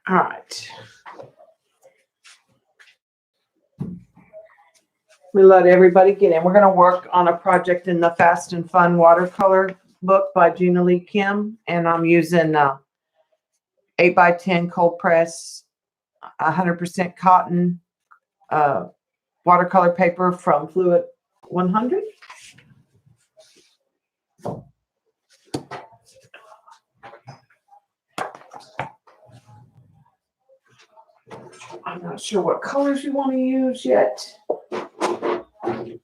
All right. We let everybody get in. We're going to work on a project in the Fast and Fun watercolor book by Gina Lee Kim, and I'm using 8x10 cold press, 100% cotton watercolor paper from Fluid 100. I'm not sure what colors you want to use yet. I'm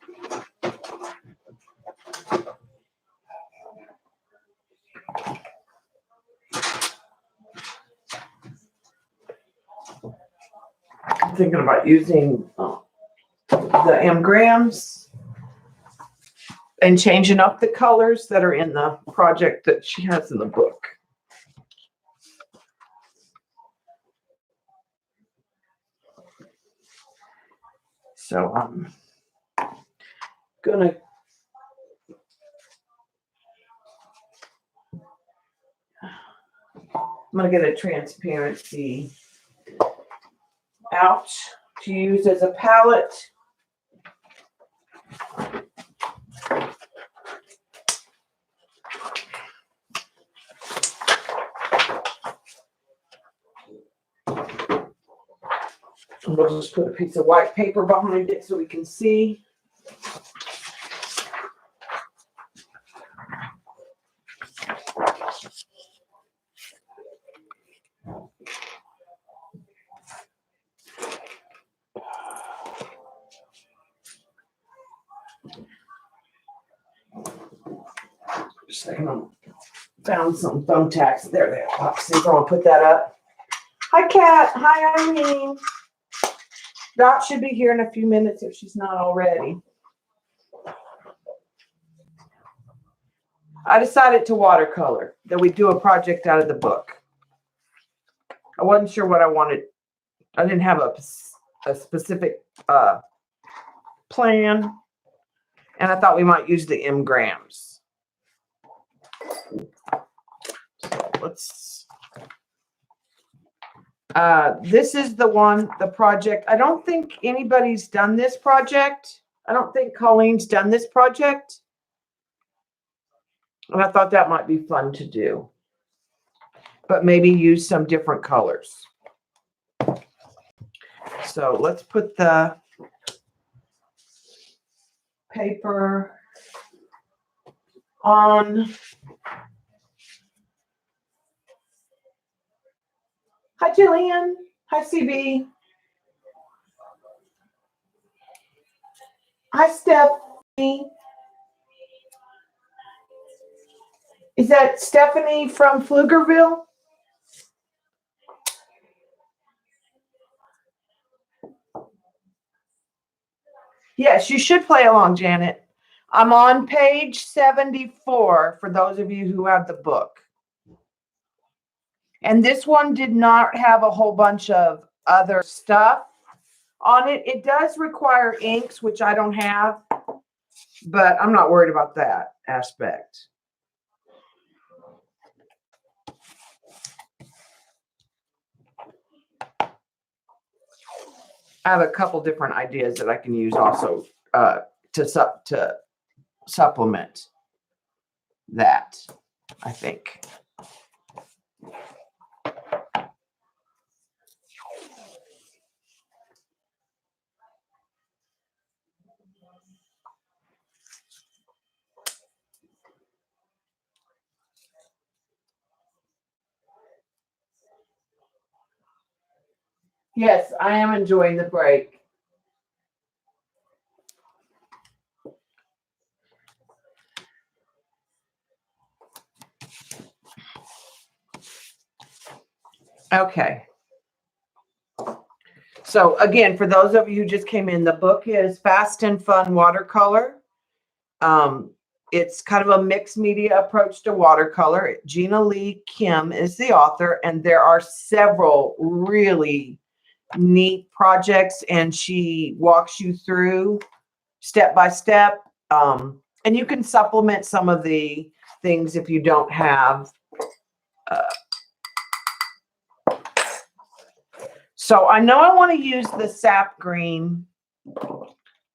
thinking about using the M-grams and changing up the colors that are in the project that she has in the book. So I'm gonna get a transparency out to use as a palette. And we'll just put a piece of white paper behind it so we can see. Just a second, I found some thumbtacks. There they are. See if I want to put that up. Hi, Kat. Hi, Irene. Dot should be here in a few minutes if she's not already. I decided to watercolor, that we do a project out of the book. I wasn't sure what I wanted. I didn't have a specific plan, and I thought we might use the M-grams. So let's. This is the project. I don't think anybody's done this project. I don't think Colleen's done this project. And I thought that might be fun to do. But maybe use some different colors. So let's put the paper on. Hi, Jillian. Hi, CB. Hi, Stephanie. Is that Stephanie from Pflugerville? Yes, you should play along, Janet. I'm on page 74 for those of you who have the book. And this one did not have a whole bunch of other stuff on it. It does require inks, which I don't have, but I'm not worried about that aspect. I have a couple different ideas that I can use also to supplement that, I think. Yes, I am enjoying the break. Okay. So again, for those of you who just came in, the book is Fast and Fun Watercolor. It's kind of a mixed media approach to watercolor. Gina Lee Kim is the author, and there are several really neat projects, and she walks you through step by step. And you can supplement some of the things if you don't have So I know I want to use the sap green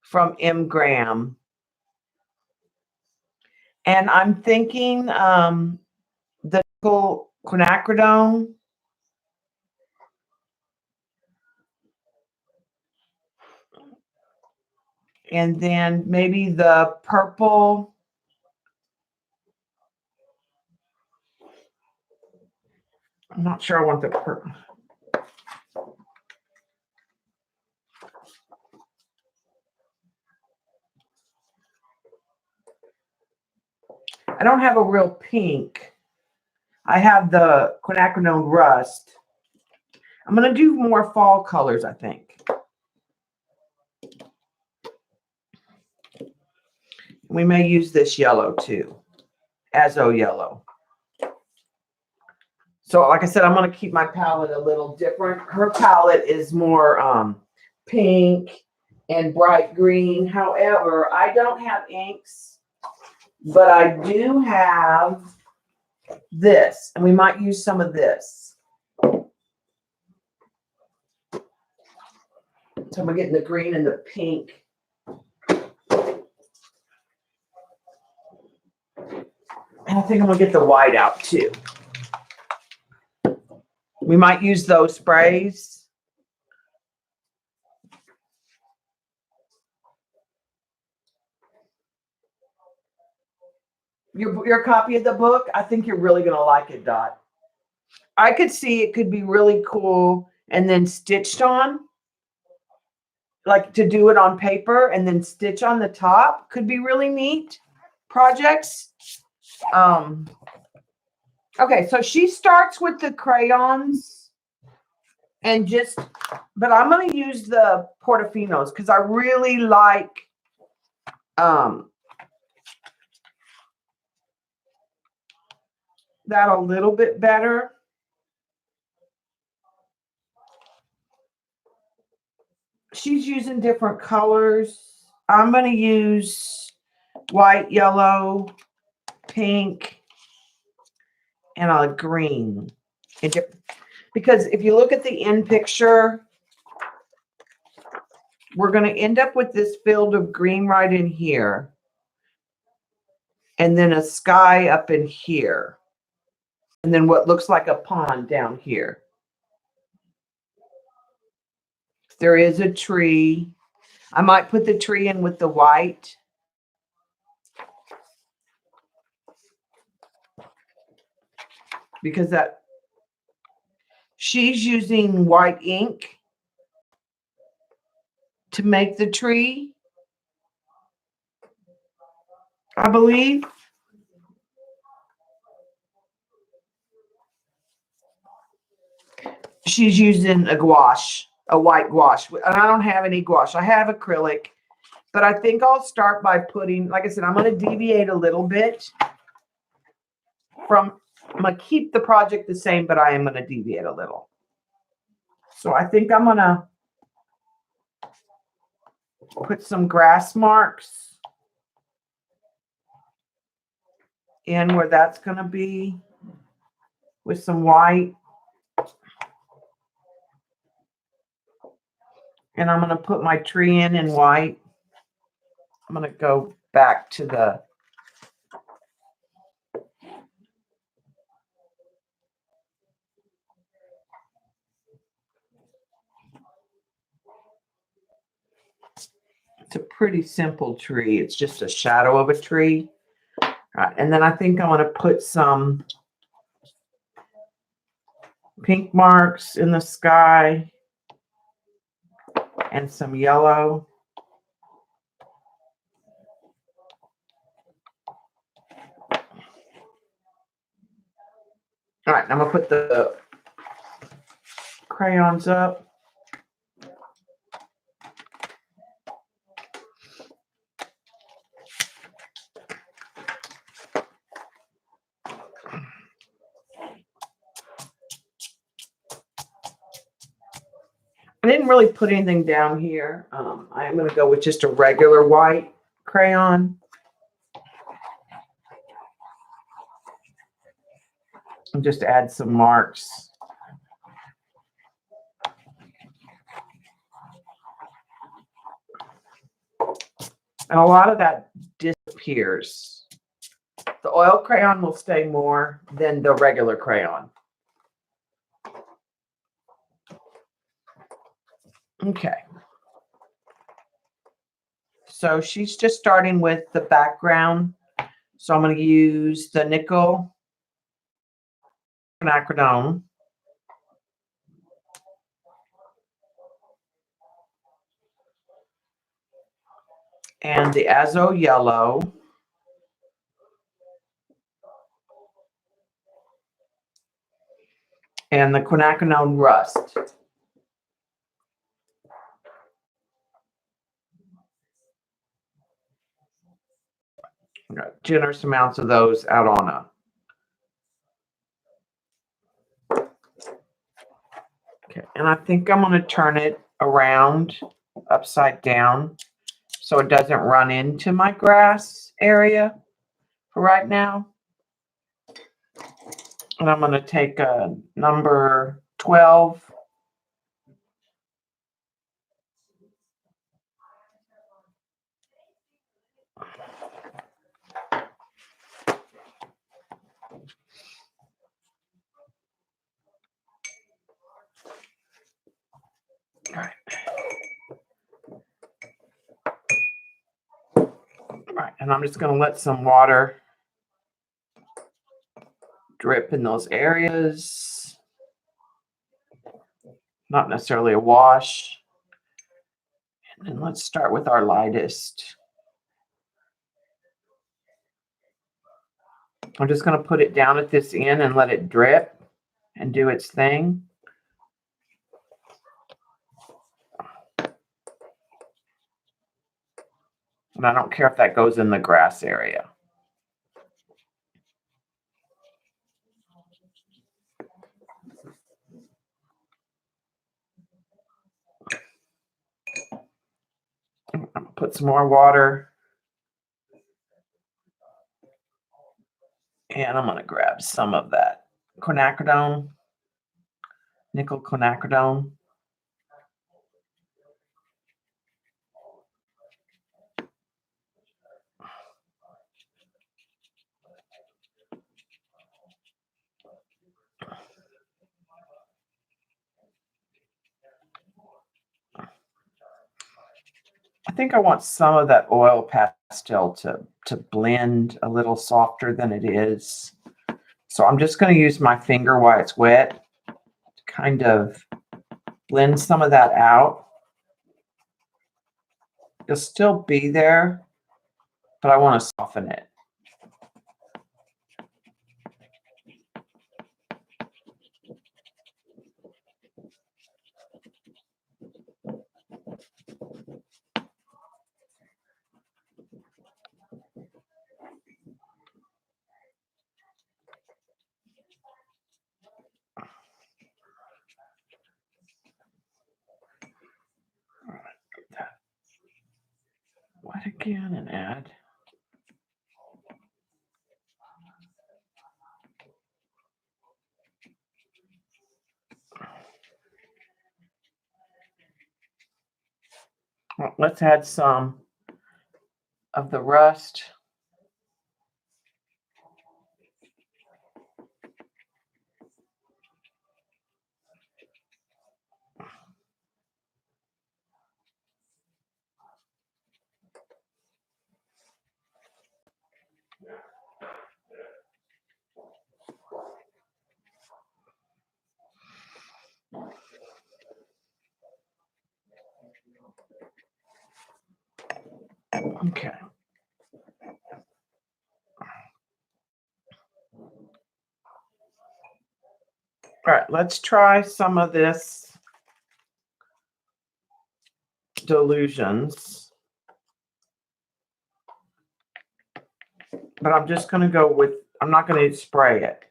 from M. Graham. And I'm thinking the quinacridone. And then maybe the purple. I'm not sure I want the purple. I don't have a real pink. I have the quinacridone rust. I'm going to do more fall colors, I think. We may use this yellow too, azo yellow. So like I said, I'm going to keep my palette a little different. Her palette is more pink and bright green. However, I don't have inks, but I do have this, and we might use some of this. So I'm getting the green and the pink. And I think I'm going to get the white out too. We might use those sprays. Your copy of the book, I think you're really going to like it, Dot. I could see it could be really cool and then stitched on. Like to do it on paper and then stitch on the top could be really neat projects. Okay, so she starts with the crayons and but I'm going to use the Portofinos because I really like that a little bit better. She's using different colors. I'm going to use white, yellow, pink, and a green. Because if you look at the end picture, we're going to end up with this field of green right in here. And then a sky up in here. And then what looks like a pond down here. There is a tree. I might put the tree in with the white. Because she's using white ink to make the tree, I believe. She's using a gouache, a white gouache. And I don't have any gouache. I have acrylic. But I think I'll start by putting, like I said, I'm going to deviate a little bit I'm going to keep the project the same, but I am going to deviate a little. So I think I'm going to put some grass marks in where that's going to be with some white. And I'm going to put my tree in white. I'm going to go back to the it's a pretty simple tree. It's just a shadow of a tree. All right, and then I think I want to put some pink marks in the sky and some yellow. All right, I'm going to put the crayons up. I didn't really put anything down here. I'm going to go with just a regular white crayon. And just add some marks. And a lot of that disappears. The oil crayon will stay more than the regular crayon. Okay. So she's just starting with the background. So I'm going to use the nickel quinacridone. And the azo yellow. And the quinacridone rust. Generous amounts of those out on a. Okay, and I think I'm going to turn it around upside down so it doesn't run into my grass area for right now. And I'm going to take a number 12. All right. All right, and I'm just going to let some water drip in those areas. Not necessarily a wash. And then let's start with our lightest. I'm just going to put it down at this end and let it drip and do its thing. And I don't care if that goes in the grass area. I'm going to put some more water. And I'm going to grab some of that quinacridone, nickel quinacridone. I think I want some of that oil pastel to blend a little softer than it is. So I'm just going to use my finger while it's wet to kind of blend some of that out. It'll still be there, but I want to soften it. All right, get that wet again and add. Well, let's add some of the rust. Okay. All right, let's try some of this Delusions. But I'm just going to go with, I'm not going to spray it.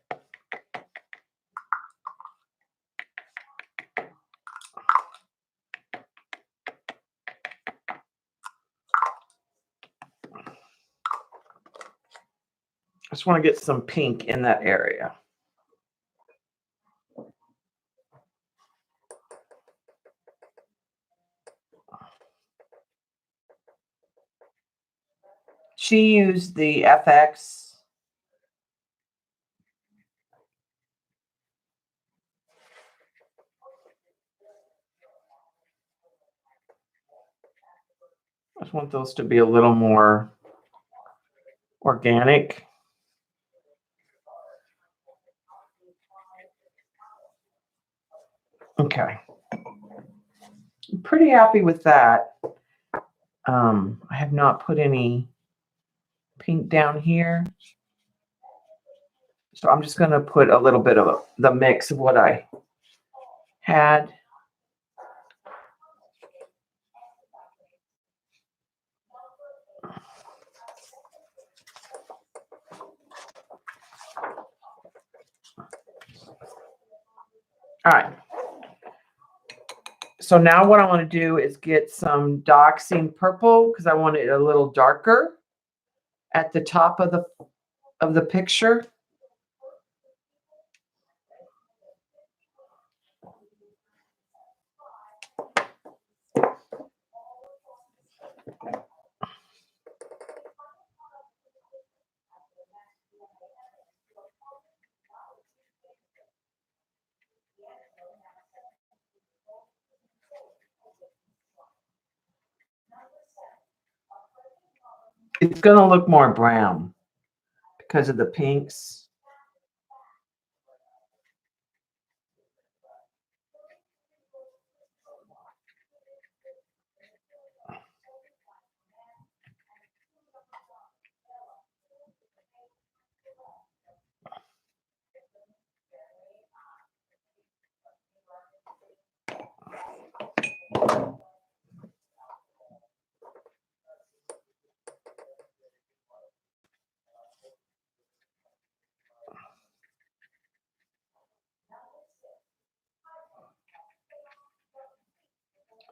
I just want to get some pink in that area. She used the FX. I just want those to be a little more organic. Okay. I'm pretty happy with that. I have not put any pink down here. So I'm just going to put a little bit of the mix of what I had. All right. So now what I want to do is get some Dioxine purple because I want it a little darker at the top of the picture. It's going to look more brown because of the pinks.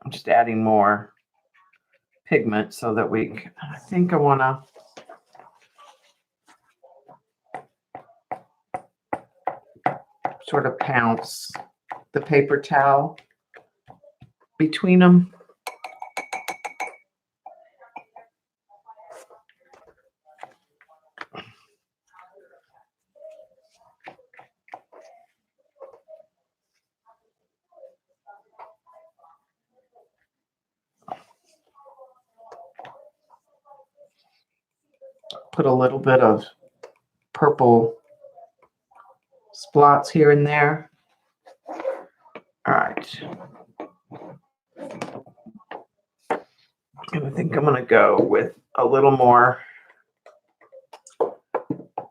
I'm just adding more pigment so that I think I want to sort of pounce the paper towel between them. Put a little bit of purple splots here and there. All right. And I think I'm going to go with a little more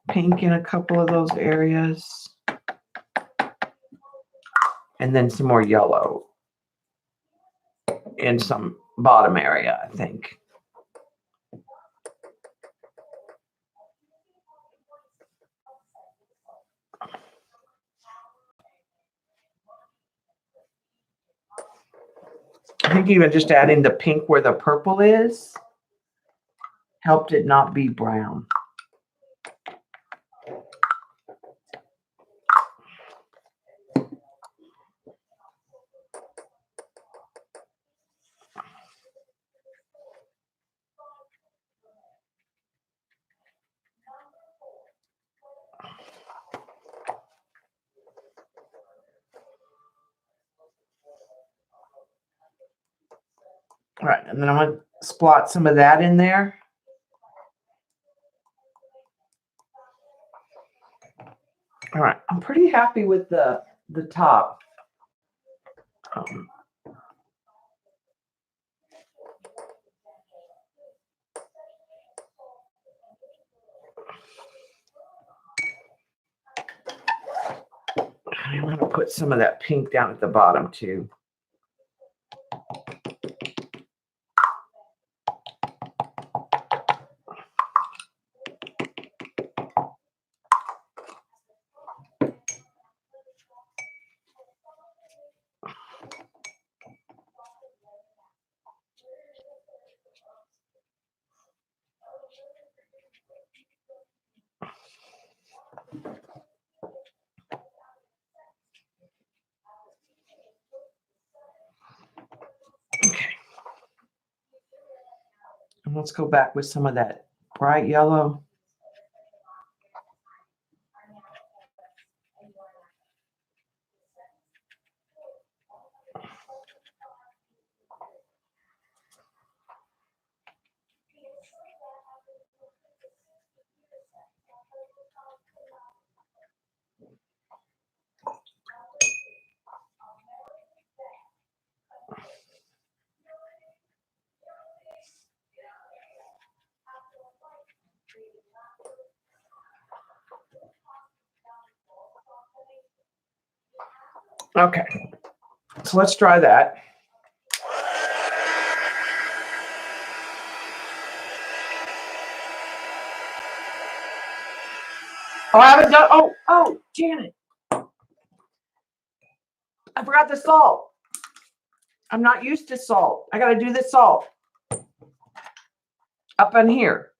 pink in a couple of those areas. And then some more yellow in some bottom area, I think. I think even just adding the pink where the purple is helped it not be brown. All right, and then I'm going to splot some of that in there. All right, I'm pretty happy with the top. I'm going to put some of that pink down at the bottom too. Okay. And let's go back with some of that bright yellow. Okay, so let's try that. Oh, I haven't done, oh, Janet. I forgot the salt. I'm not used to salt. I got to do the salt up in here.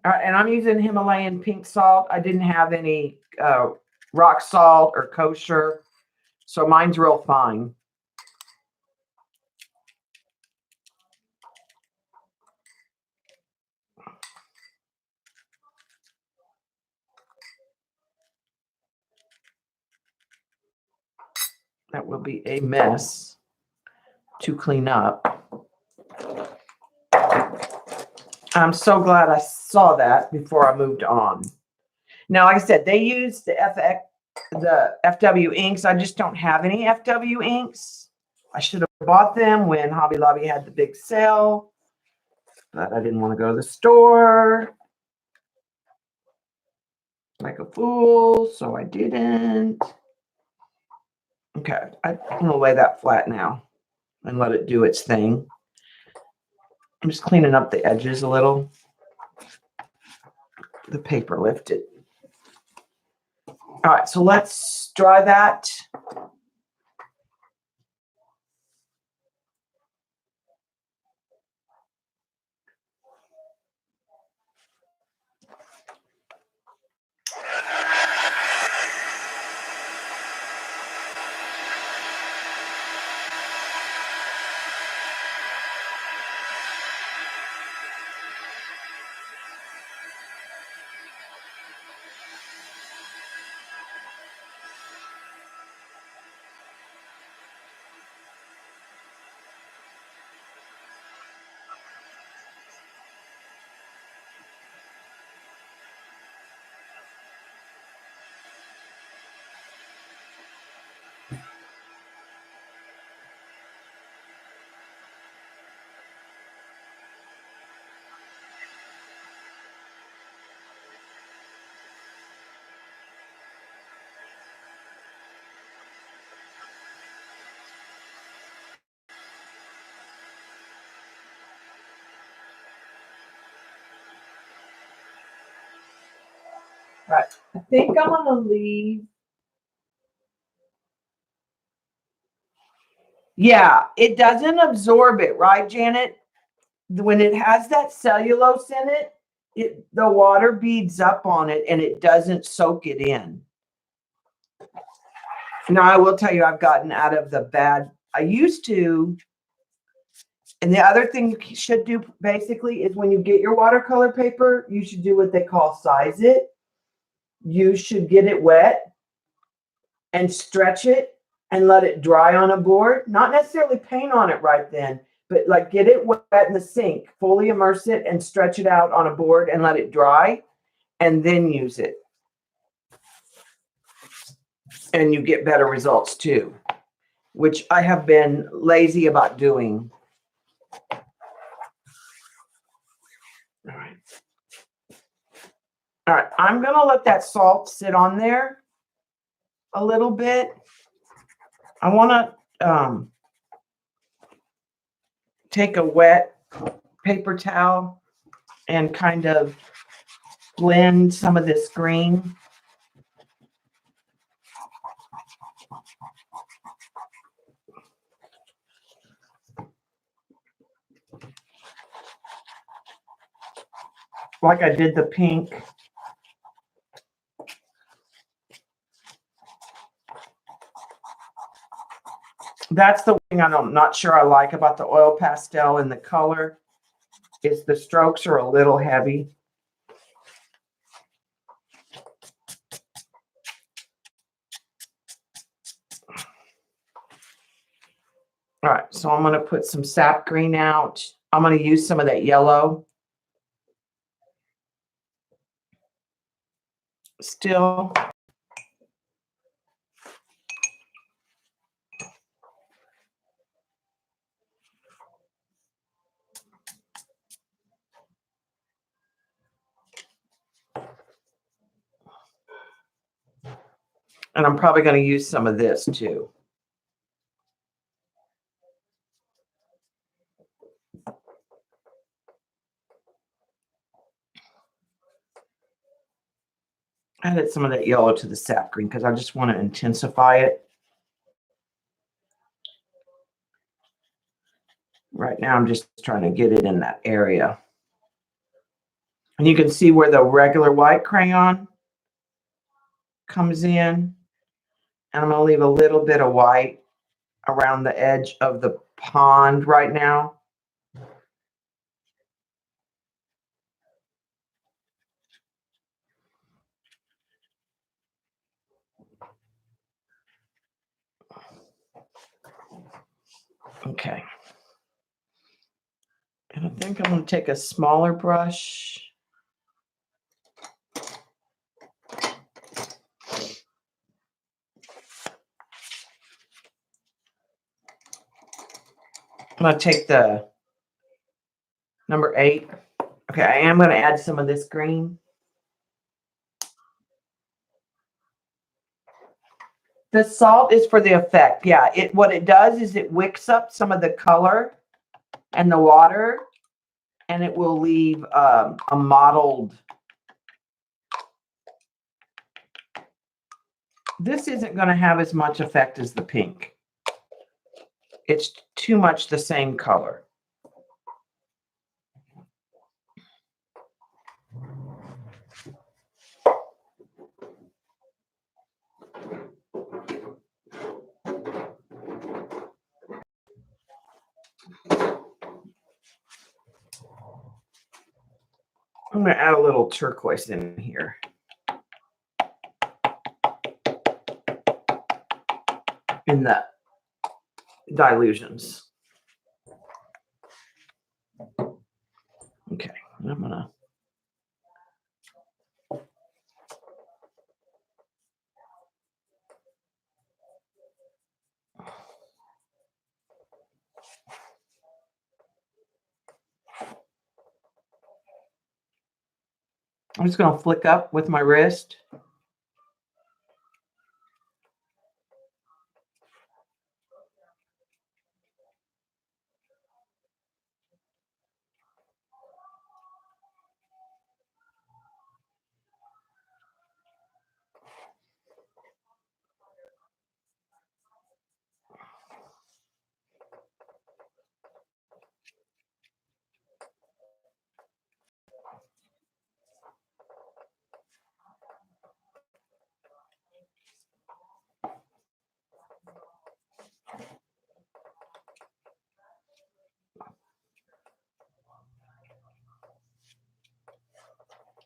All right, and I'm using Himalayan pink salt. I didn't have any rock salt or kosher, so mine's real fine. That will be a mess to clean up. I'm so glad I saw that before I moved on. Now, like I said, they use the FW inks. I just don't have any FW inks. I should have bought them when Hobby Lobby had the big sale, but I didn't want to go to the store like a fool, so I didn't. Okay, I'm going to lay that flat now and let it do its thing. I'm just cleaning up the edges a little. The paper lifted. All right, so let's dry that. Right. I think I'm going to leave. Yeah, it doesn't absorb it, right, Janet? When it has that cellulose in it, the water beads up on it and it doesn't soak it in. Now, I will tell you, I've gotten out of the bad. I used to. And the other thing you should do basically is when you get your watercolor paper, you should do what they call size it. You should get it wet and stretch it and let it dry on a board. Not necessarily paint on it right then, but like get it wet in the sink, fully immerse it and stretch it out on a board and let it dry and then use it. And you get better results too, which I have been lazy about doing. All right. All right, I'm going to let that salt sit on there a little bit. I want to take a wet paper towel and kind of blend some of this green. Like I did the pink. That's the way I'm not sure I like about the oil pastel in the color is the strokes are a little heavy. All right, so I'm going to put some sap green out. I'm going to use some of that yellow still. And I'm probably going to use some of this too. I added some of that yellow to the sap green because I just want to intensify it. Right now, I'm just trying to get it in that area. And you can see where the regular white crayon comes in. And I'm going to leave a little bit of white around the edge of the pond right now. Okay. And I think I'm going to take a smaller brush. I'm going to take the number 8. Okay, I am going to add some of this green. The salt is for the effect. Yeah, what it does is it wicks up some of the color and the water, and it will leave a mottled. This isn't going to have as much effect as the pink. It's too much the same color. I'm going to add a little turquoise in here. In the dilutions. Okay, I'm going to. I'm just going to flick up with my wrist.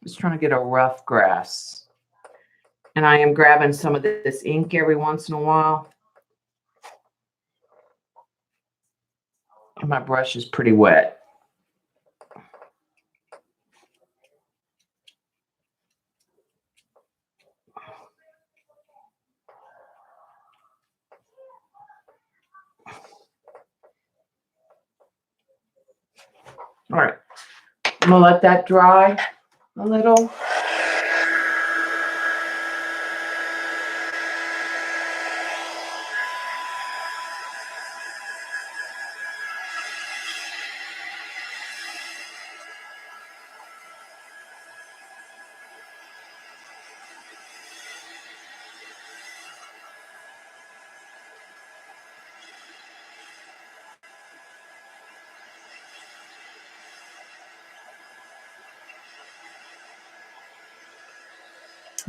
Just trying to get a rough grass. And I am grabbing some of this ink every once in a while. And my brush is pretty wet. All right, I'm going to let that dry a little.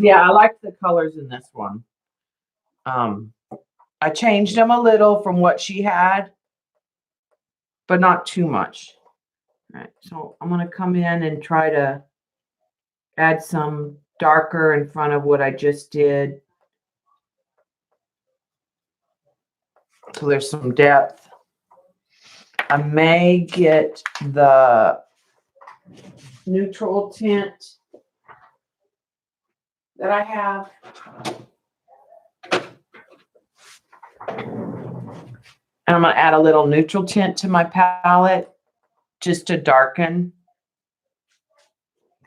Yeah, I like the colors in this one. I changed them a little from what she had, but not too much. All right, so I'm going to come in and try to add some darker in front of what I just did. So there's some depth. I may get the neutral tint that I have. And I'm going to add a little neutral tint to my palette just to darken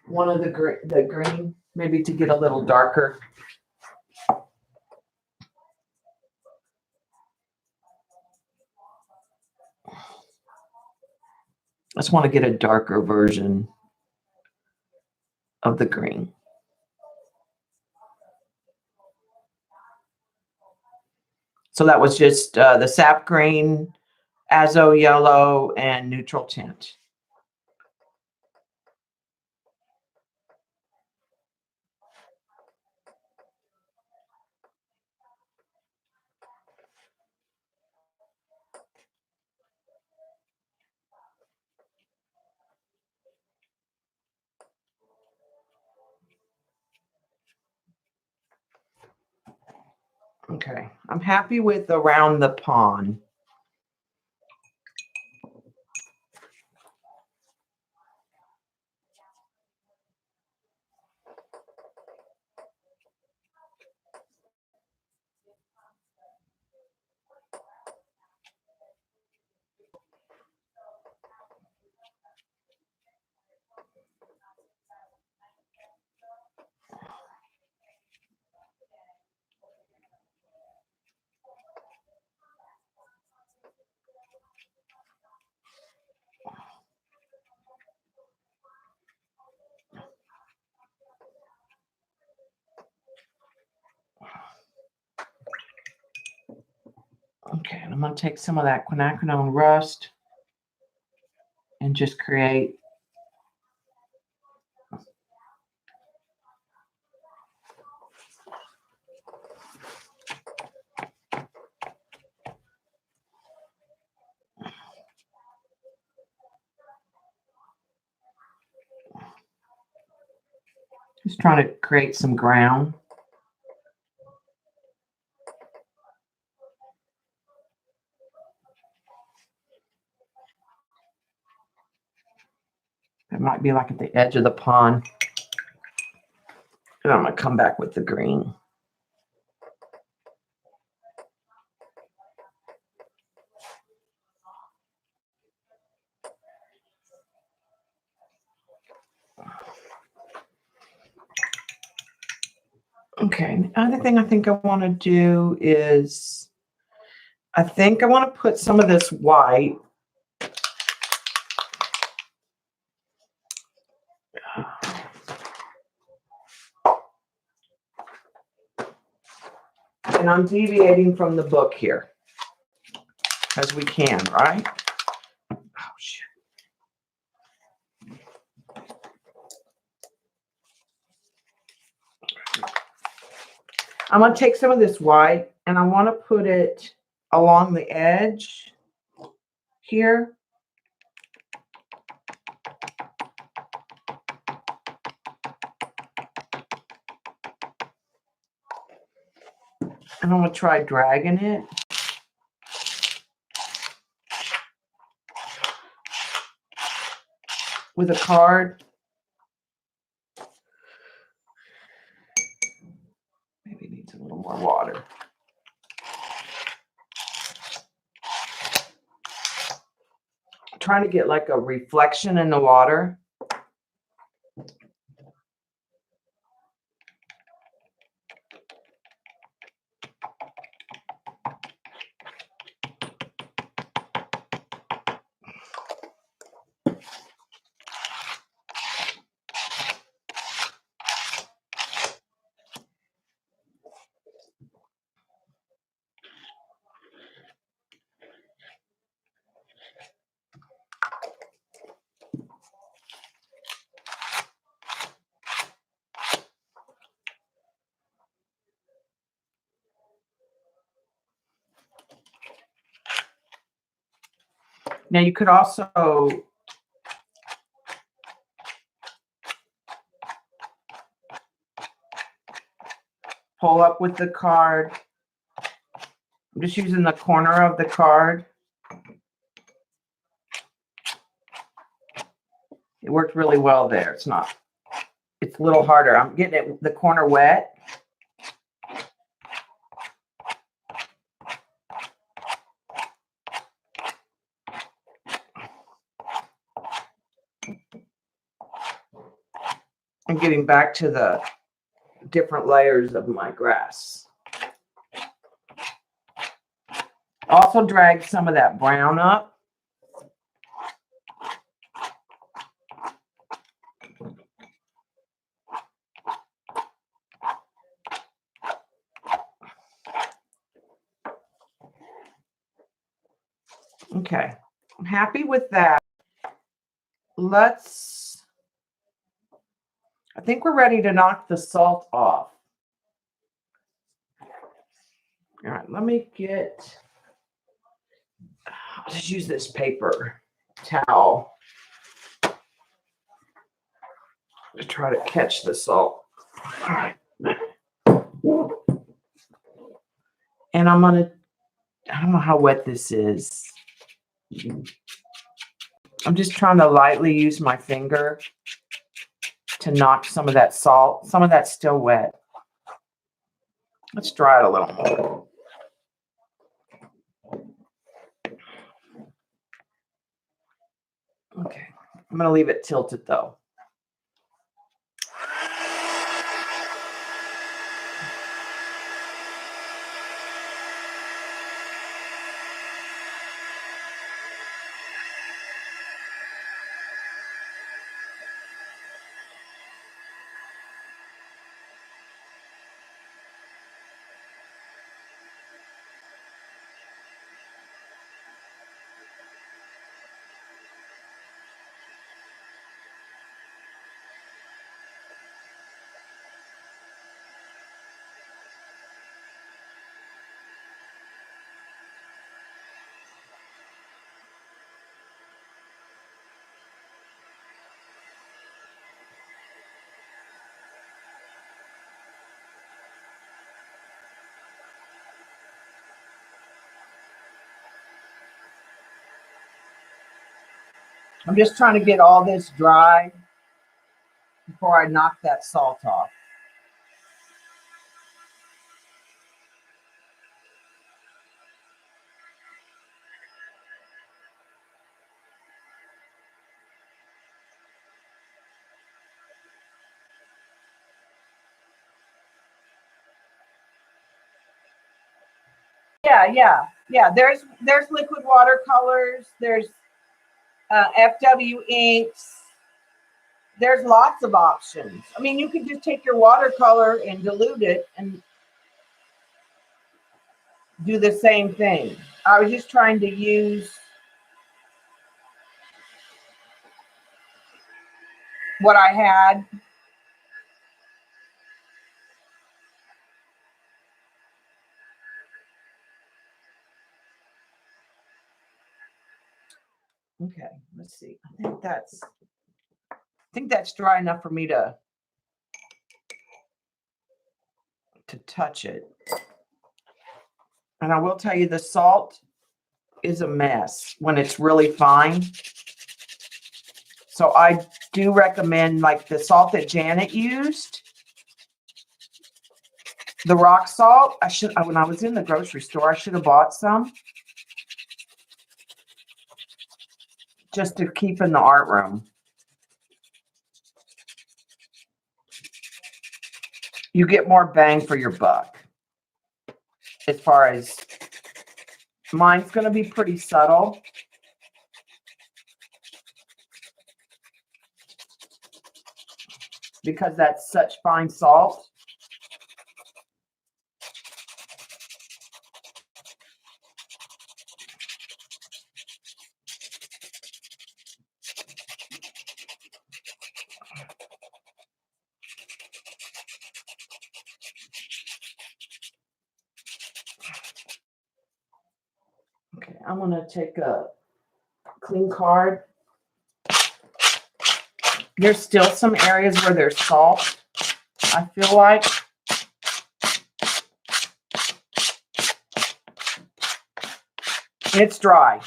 one of the green, maybe to get a little darker. I just want to get a darker version of the green. So that was just the sap green, azo yellow, and neutral tint. Okay, I'm happy with around the pond. Okay, and I'm going to take some of that quinacridone rust and just create just trying to create some ground. It might be like at the edge of the pond. And I'm going to come back with the green. Okay, the other thing I think I want to do is I think I want to put some of this white and I'm deviating from the book here as we can, right? Oh, shit. I'm going to take some of this white and I want to put it along the edge here. And I'm going to try dragging it. With a card. Maybe it needs a little more water. I'm trying to get like a reflection in the water. Now you could also pull up with the card. I'm just using the corner of the card. It worked really well there. It's a little harder. I'm getting the corner wet. I'm getting back to the different layers of my grass. Also drag some of that brown up. Okay, I'm happy with that. I think we're ready to knock the salt off. All right, let me I'll just use this paper towel to try to catch the salt. All right. And I don't know how wet this is. I'm just trying to lightly use my finger to knock some of that salt. Some of that's still wet. Let's dry it a little more. Okay, I'm going to leave it tilted though. I'm just trying to get all this dry before I knock that salt off. Yeah. There's liquid watercolors. There's FW inks. There's lots of options. I mean, you could just take your watercolor and dilute it and do the same thing. I was just trying to use what I had. Okay, let's see. I think that's dry enough for me to touch it. And I will tell you, the salt is a mess when it's really fine. So I do recommend like the salt that Janet used, the rock salt. When I was in the grocery store, I should have bought some just to keep in the art room. You get more bang for your buck. As far as mine's going to be pretty subtle. Because that's such fine salt. Okay, I'm going to take a clean card. There's still some areas where there's salt, I feel like. It's dry.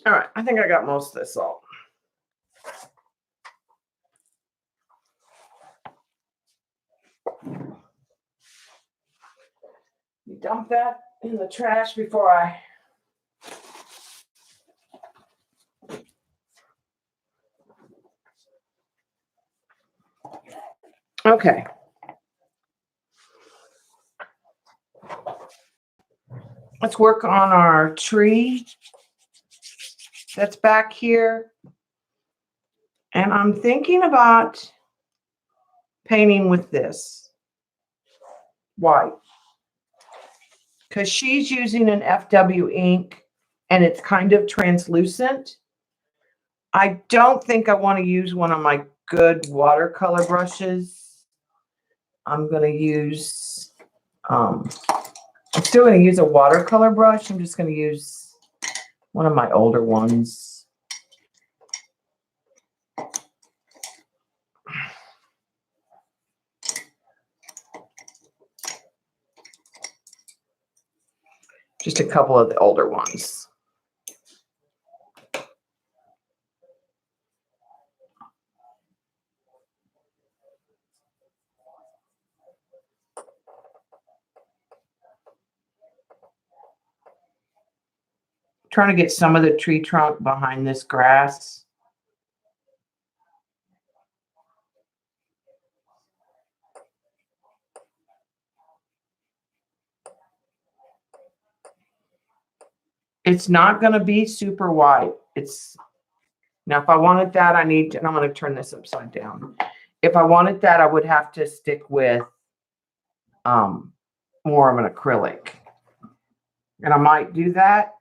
All right, I think I got most of this salt. You dump that in the trash before I... Okay. Let's work on our tree that's back here. And I'm thinking about painting with this white, because she's using an FW ink and it's kind of translucent. I don't think I want to use one of my good watercolor brushes. I'm going to use, I'm still going to use a watercolor brush. I'm just going to use one of my older ones. Just a couple of the older ones. Trying to get some of the tree trunk behind this grass. It's not going to be super white. It's now, if I wanted that, I need to, and I'm going to turn this upside down. If I wanted that, I would have to stick with more of an acrylic. And I might do that.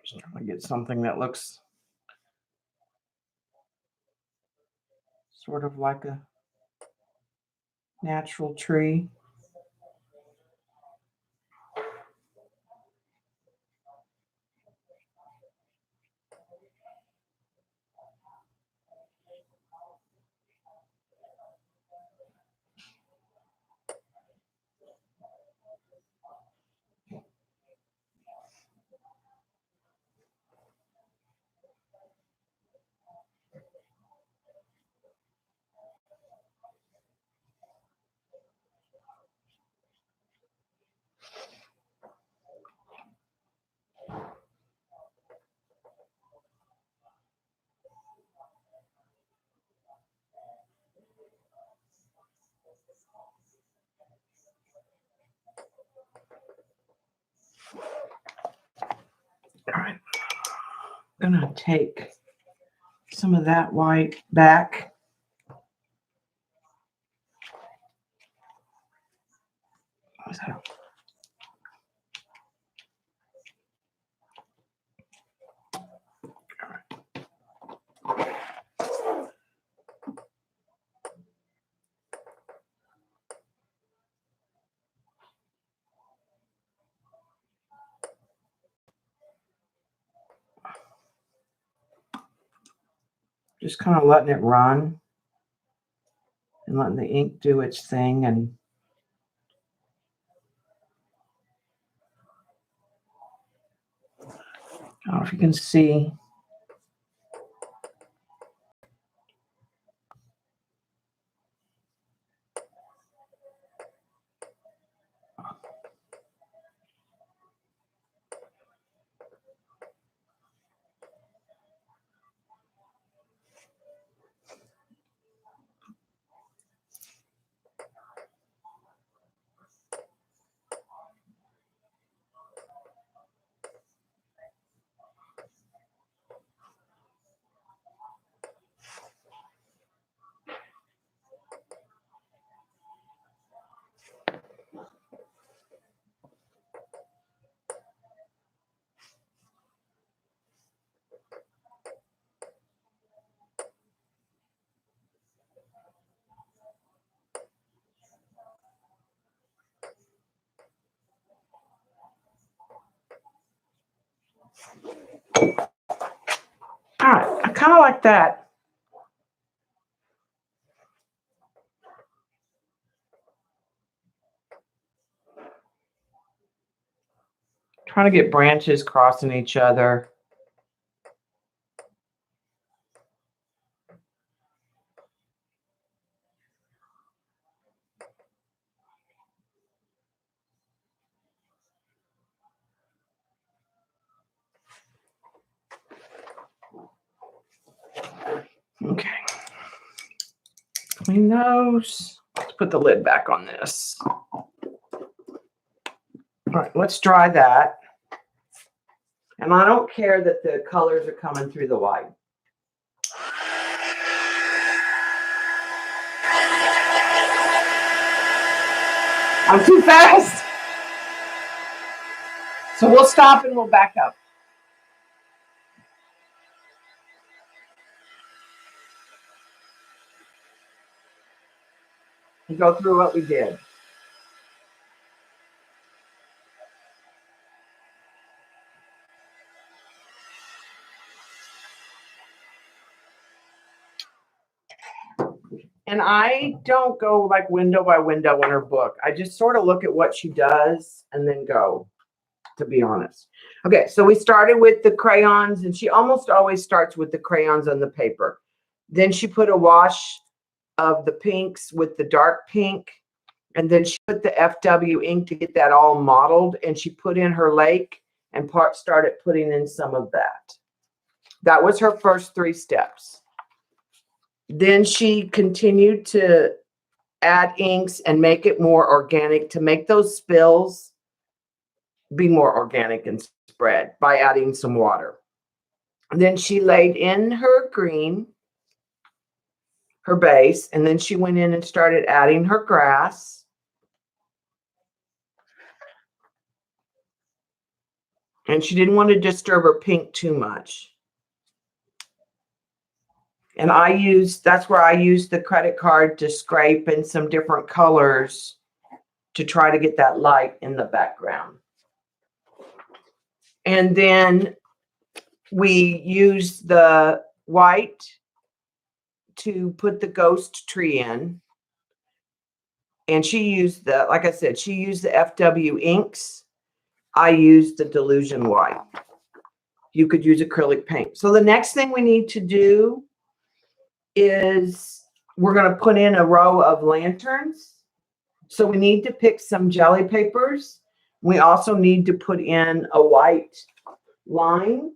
Just trying to get something that looks sort of like a natural tree. All right. I'm going to take some of that white back. Just kind of letting it run and letting the ink do its thing. And I don't know if you can see. All right, I kind of like that. Trying to get branches crossing each other. Okay. Clean those. Let's put the lid back on this. All right, let's dry that. And I don't care that the colors are coming through the white. I'm too fast. So we'll stop and we'll back up. And go through what we did. And I don't go like window by window in her book. I just sort of look at what she does and then go, to be honest. Okay, so we started with the crayons, and she almost always starts with the crayons on the paper. Then she put a wash of the pinks with the dark pink, and then she put the FW ink to get that all mottled, and she put in her lake and started putting in some of that. That was her first 3 steps. Then she continued to add inks and make it more organic to make those spills be more organic and spread by adding some water. And then she laid in her green, her base, and then she went in and started adding her grass. And she didn't want to disturb her pink too much. And that's where I used the credit card to scrape in some different colors to try to get that light in the background. And then we used the white to put the ghost tree in. And she used like I said, she used the FW inks. I used the Delusion white. You could use acrylic paint. So the next thing we need to do is we're going to put in a row of lanterns. So we need to pick some jelly papers. We also need to put in a white line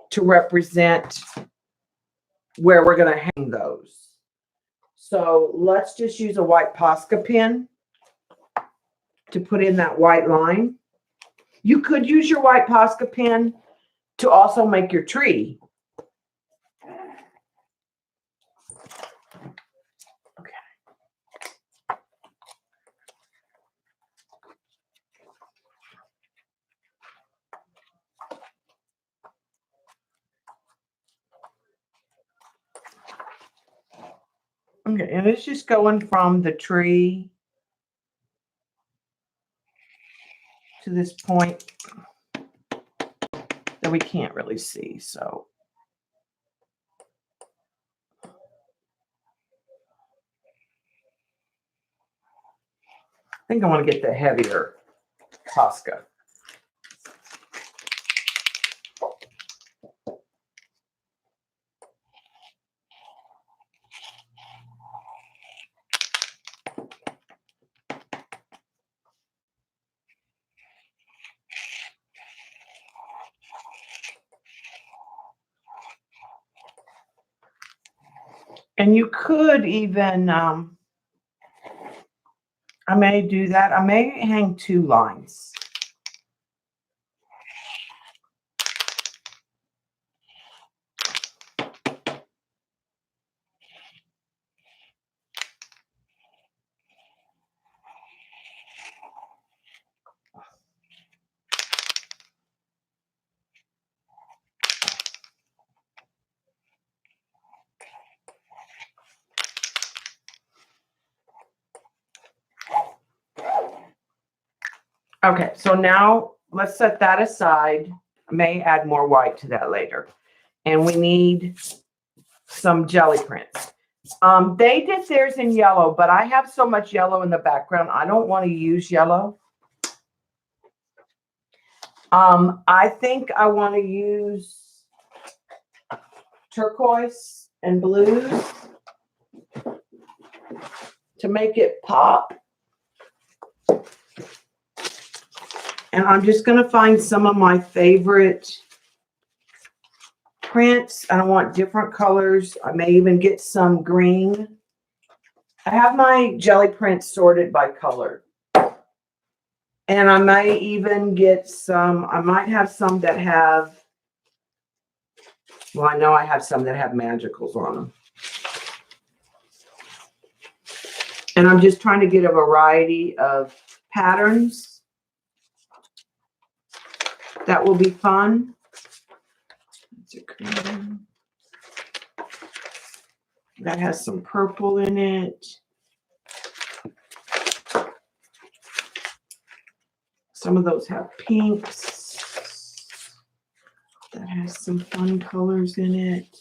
to represent where we're going to hang those. So let's just use a white Posca pen to put in that white line. You could use your white Posca pen to also make your tree. Okay, and it's just going from the tree to this point that we can't really see. So I think I want to get the heavier Posca. And you could even, I may do that. I may hang 2 lines. Okay, so now let's set that aside. I may add more white to that later. And we need some jelly prints. They did theirs in yellow, but I have so much yellow in the background, I don't want to use yellow. I think I want to use turquoise and blues to make it pop. And I'm just going to find some of my favorite prints. I want different colors. I may even get some green. I have my jelly prints sorted by color. And I may even get some, I might have some that have, well, I know I have some that have magicals on them. And I'm just trying to get a variety of patterns. That will be fun. That has some purple in it. Some of those have pinks. That has some fun colors in it.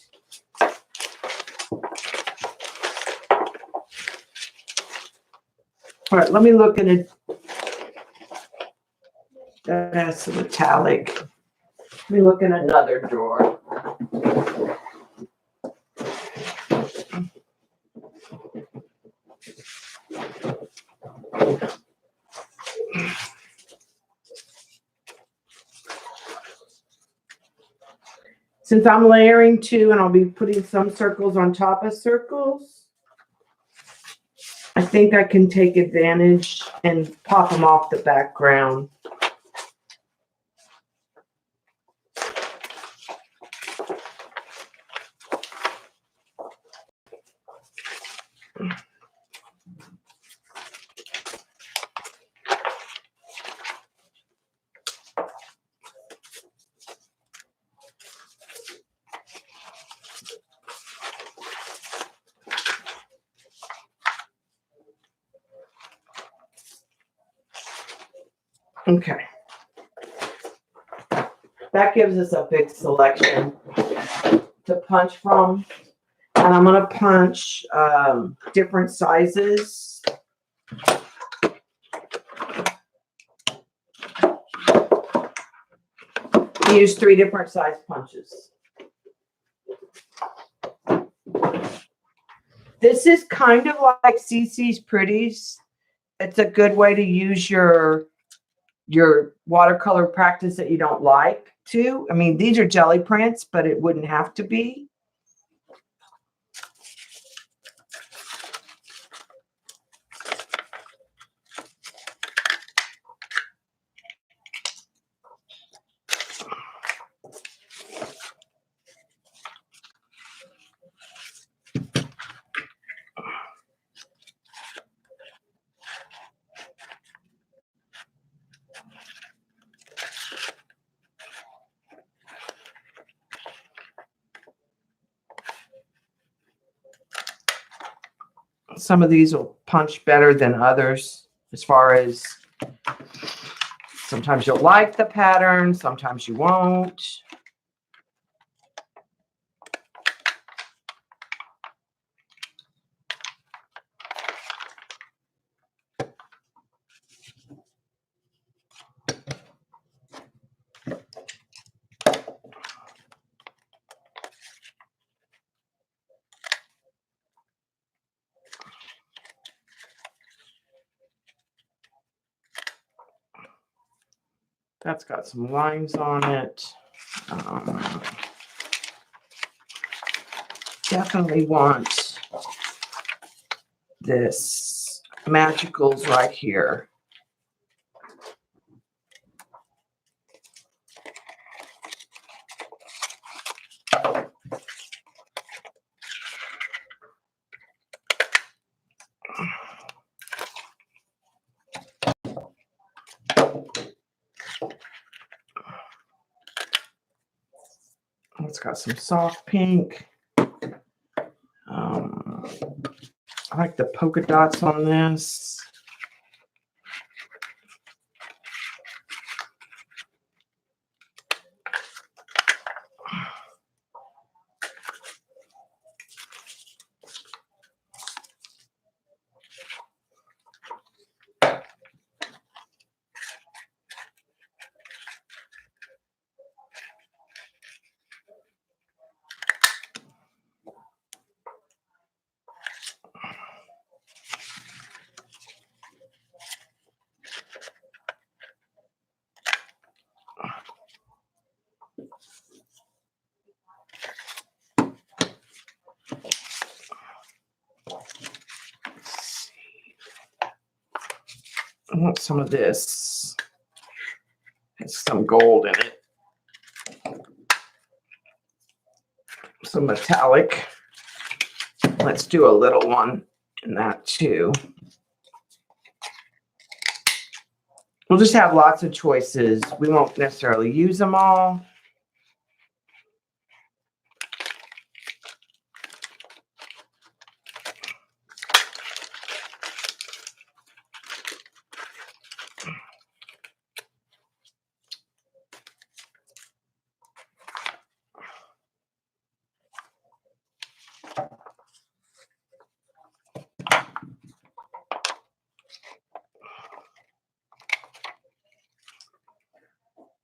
All right, let me look at it. That has some metallic. Let me look in another drawer. Since I'm layering 2 and I'll be putting some circles on top of circles, I think I can take advantage and pop them off the background. Okay. That gives us a big selection to punch from. And I'm going to punch different sizes. I use 3 different size punches. This is kind of like CC's Pretties. It's a good way to use your watercolor practice that you don't like to. I mean, these are jelly prints, but it wouldn't have to be. Some of these will punch better than others as far as sometimes you'll like the pattern, sometimes you won't. That's got some lines on it. Definitely want this Magicals right here. It's got some soft pink. I like the polka dots on this. I want some of this. Has some gold in it. Some metallic. Let's do a little one in that too. We'll just have lots of choices. We won't necessarily use them all.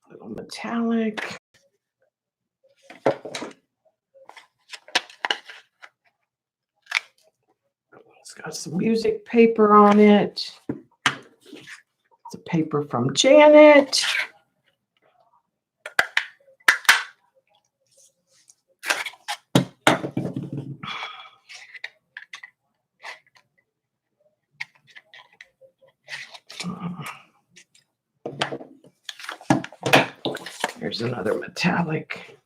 Little metallic. It's got some music paper on it. It's a paper from Janet. Here's another metallic.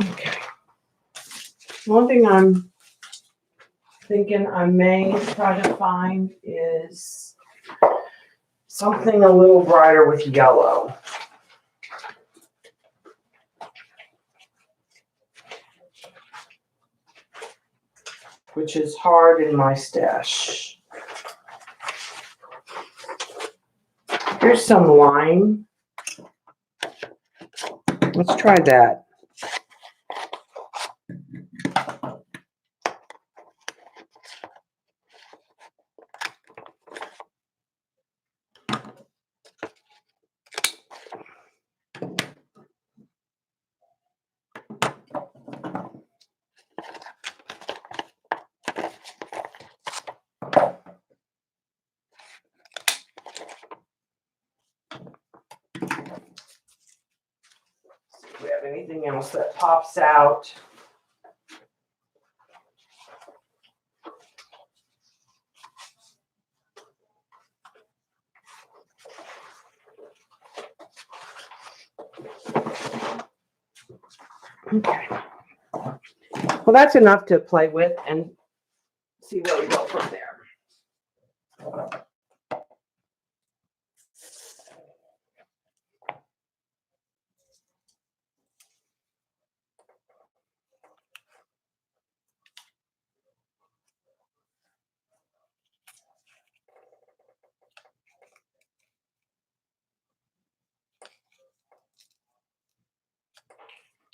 Okay. One thing I'm thinking I may try to find is something a little brighter with yellow. Which is hard in my stash. Here's some lime. Let's try that. Do we have anything else that pops out? Okay. Well, that's enough to play with and see where we go from there.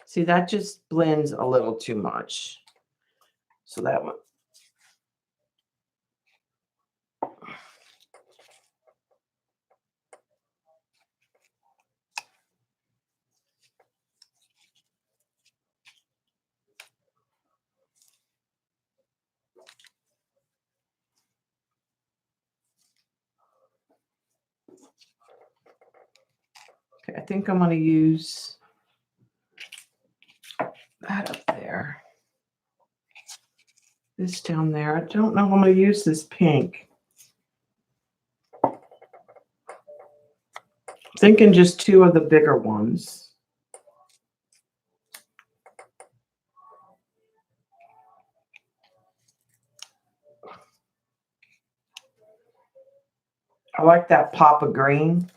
See, that just blends a little too much. So that one. Okay, I think I'm going to use that up there. This down there. I don't know if I'm going to use this pink. Thinking just 2 of the bigger ones. I like that pop of green.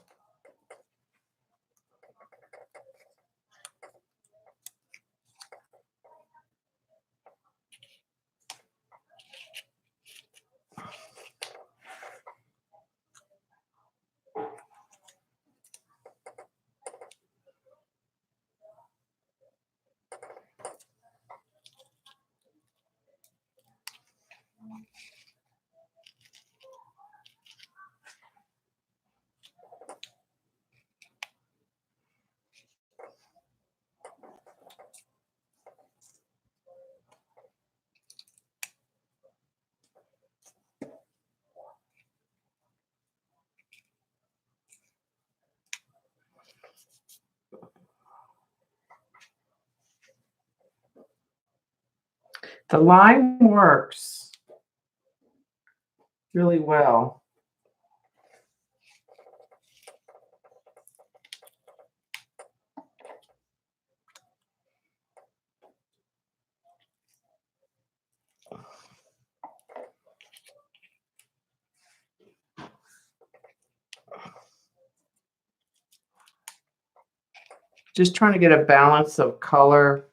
The lime works really well. Just trying to get a balance of color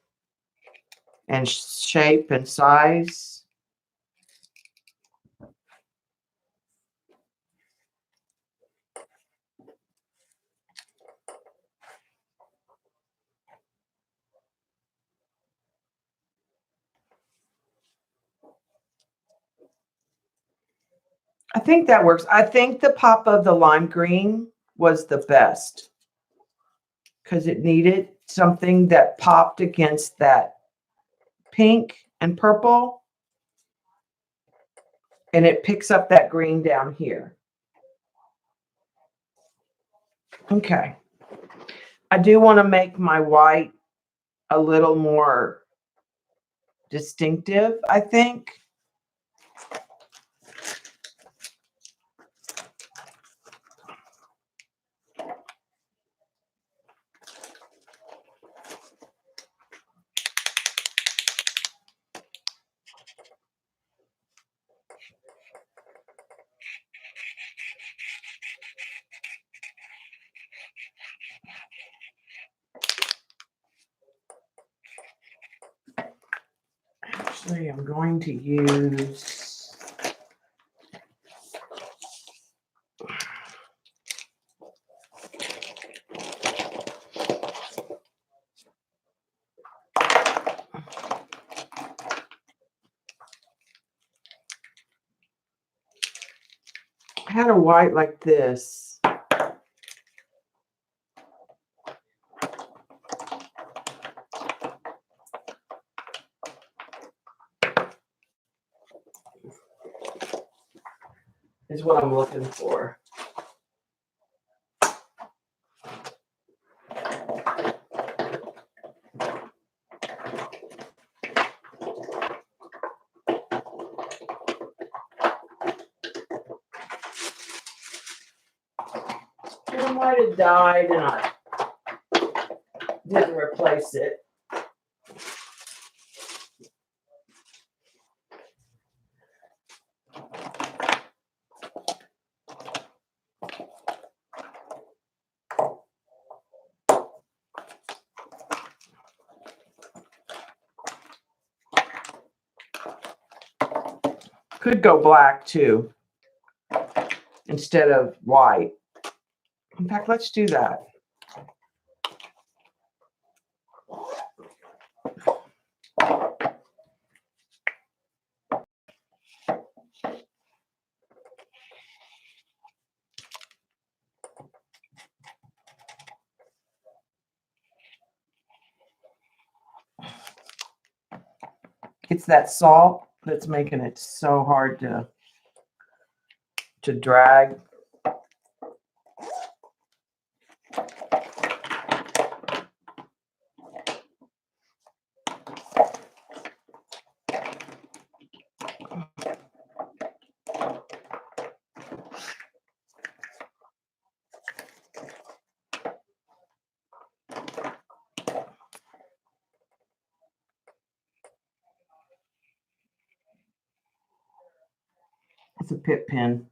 and shape and size. I think that works. I think the pop of the lime green was the best because it needed something that popped against that pink and purple, and it picks up that green down here. Okay. I do want to make my white a little more distinctive, I think. Actually, I'm going to use I had a white like this. Is what I'm looking for. It might have died and I didn't replace it. Could go black too, instead of white. In fact, let's do that. It's that salt that's making it so hard to drag. It's a pit pen.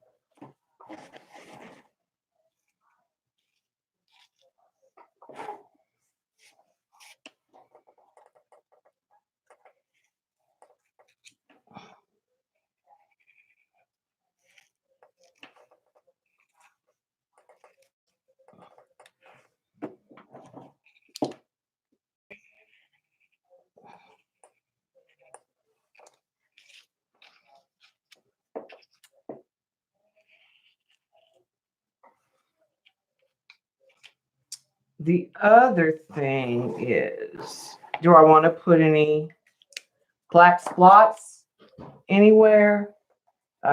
The other thing is, do I want to put any black spots anywhere?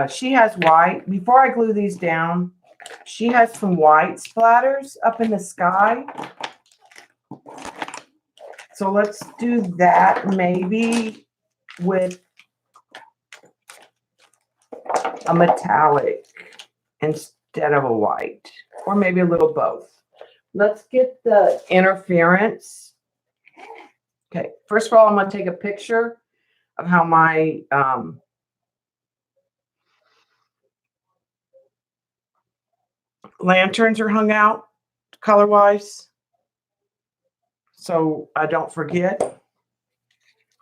She has white. Before I glue these down, she has some white splatters up in the sky. So let's do that maybe with a metallic instead of a white, or maybe a little both. Let's get the interference. Okay, first of all, I'm going to take a picture of how my lanterns are hung out color-wise, so I don't forget.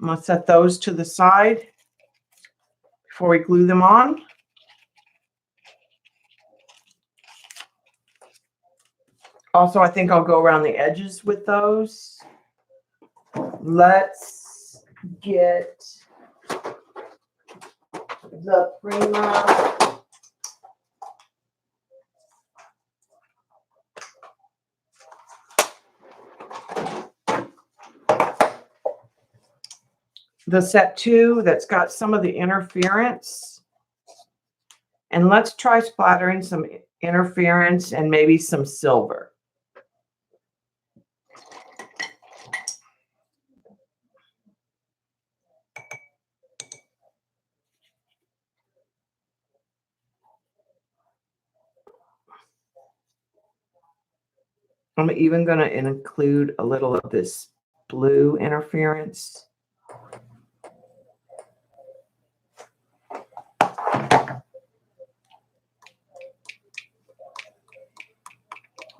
I'm going to set those to the side before we glue them on. Also, I think I'll go around the edges with those. Let's get the Prima the set 2 that's got some of the interference. And let's try splattering some interference and maybe some silver. I'm even going to include a little of this blue interference.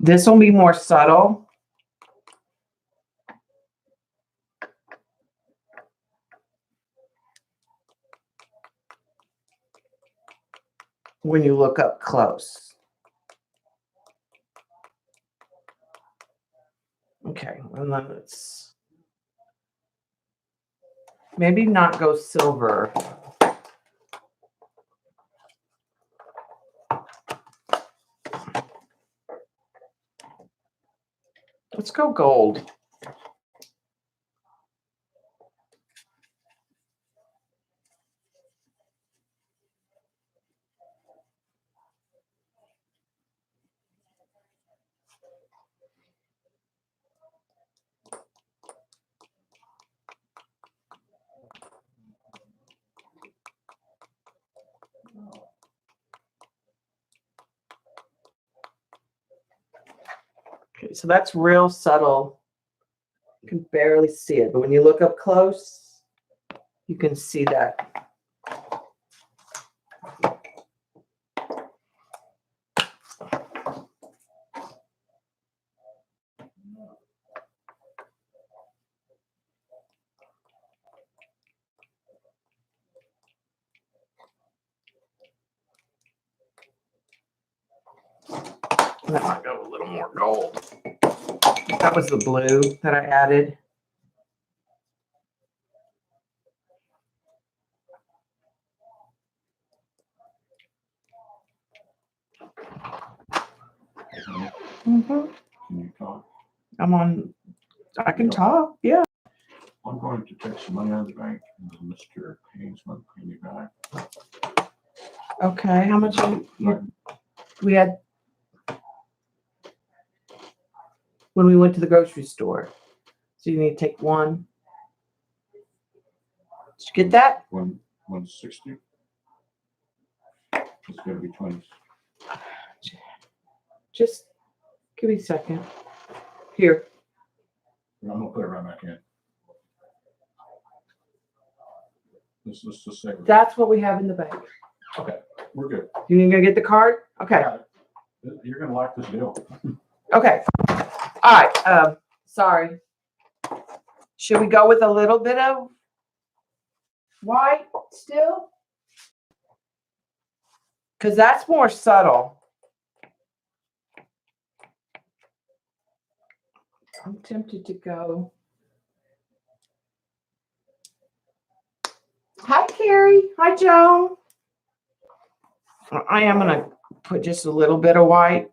This will be more subtle. When you look up close. Okay, and then let's maybe not go silver. Let's go gold. Okay, so that's real subtle. You can barely see it, but when you look up close, you can see that. That might go a little more gold. That was the blue that I added. Can you talk? I can talk, yeah. I'm going to take some money out of the bank and Mr. Payne's going to pay me back. Okay, how much we had when we went to the grocery store? So you need to take one. Did you get that? 160. It's going to be 20. Just give me a second. Here. I'm going to put it right back in. Let's just say That's what we have in the bank. okay. we're good. You gonna get the card? Okay. Yeah. You're gonna like this deal. Okay. All right. Sorry. Should we go with a little bit of white still? Because that's more subtle. I'm tempted to go. Hi, Carrie. Hi, Joan. I am going to put just a little bit of white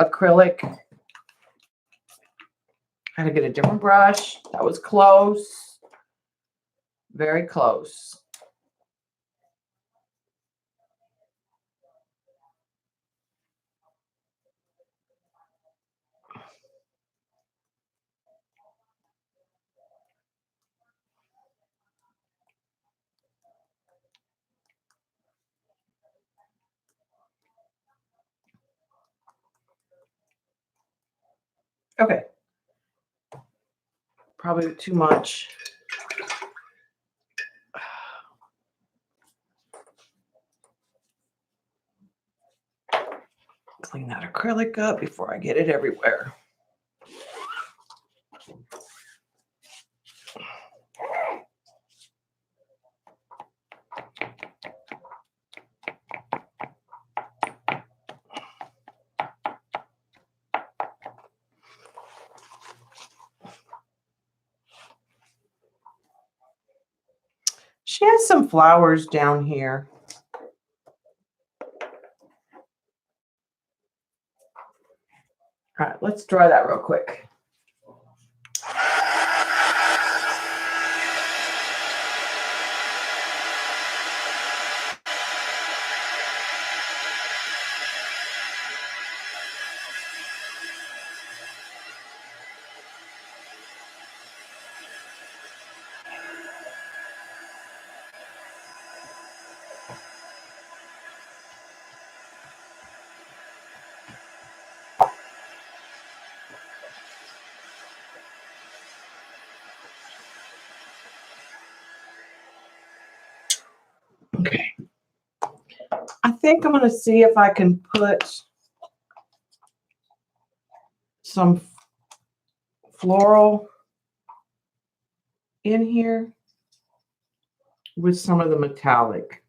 acrylic. I had to get a different brush. That was close. Very close. Okay. Probably too much. Clean that acrylic up before I get it everywhere. She has some flowers down here. All right, let's dry that real quick. Okay. I think I'm going to see if I can put some floral in here with some of the metallic.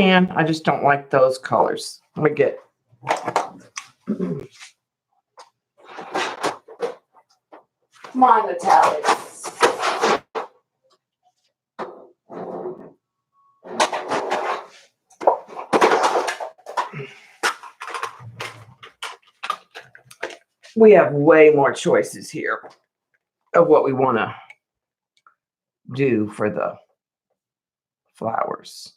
I just don't like those colors. Let me get my metallics. We have way more choices here of what we want to do for the flowers.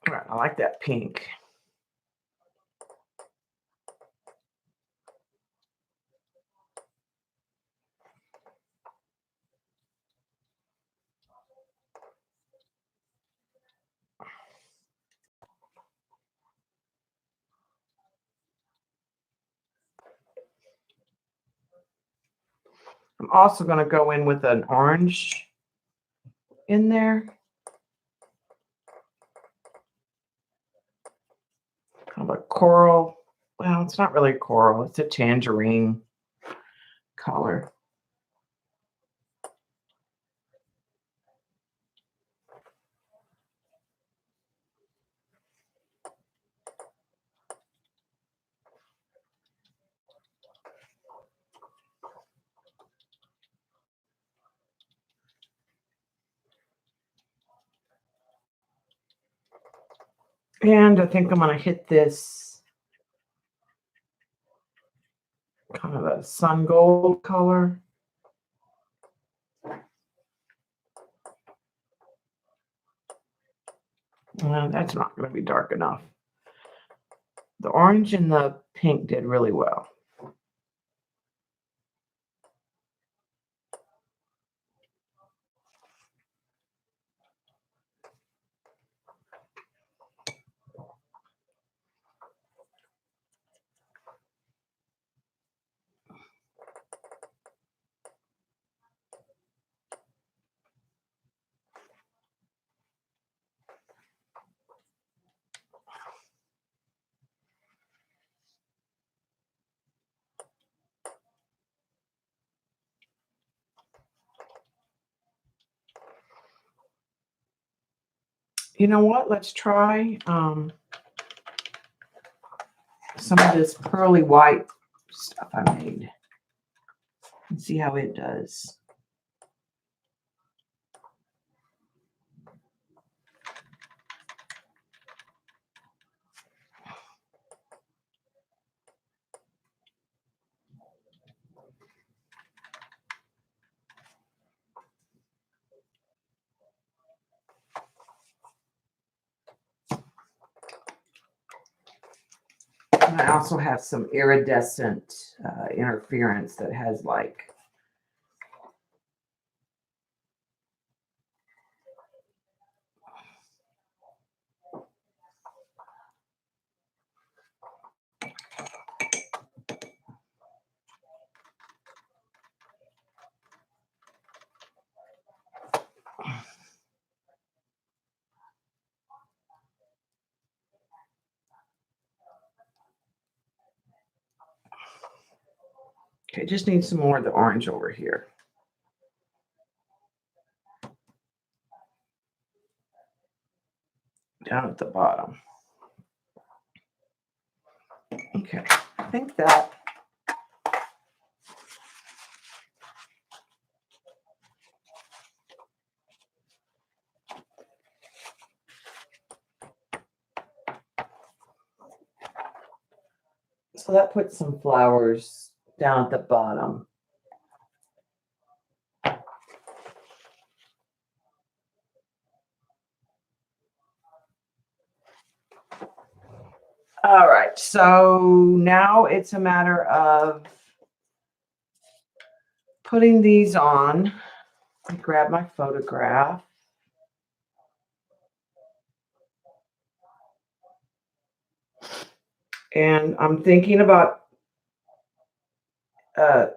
All right, I like that pink. I'm also going to go in with an orange in there. Kind of a coral. Well, it's not really coral. It's a tangerine color. And I think I'm going to hit this kind of a sun gold color. That's not going to be dark enough. The orange and the pink did really well. You know what? Let's try some of this pearly white stuff I made and see how it does. And I also have some iridescent interference that has like okay, just need some more of the orange over here. Down at the bottom. Okay, I think that so that puts some flowers down at the bottom. All right, so now it's a matter of putting these on. I grab my photograph. And I'm thinking about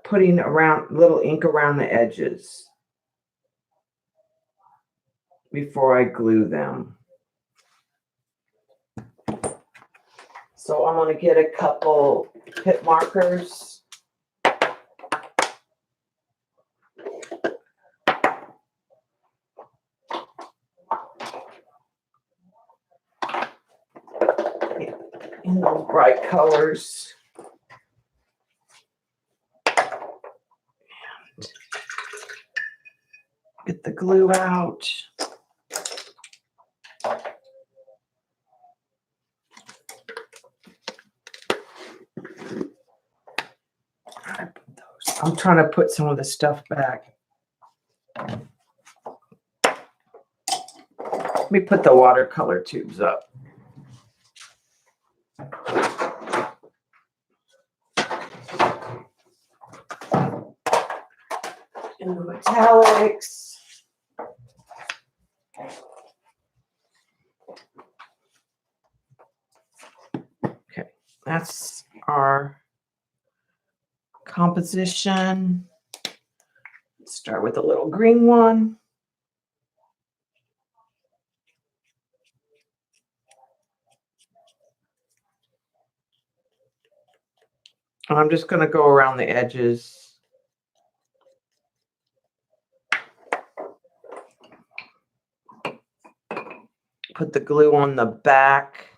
putting around little ink around the edges before I glue them. So I'm going to get a couple pit markers. In those bright colors. And get the glue out. I'm trying to put some of the stuff back. Let me put the watercolor tubes up. In the metallics. Okay, that's our composition. Let's start with a little green one. And I'm just going to go around the edges. Put the glue on the back.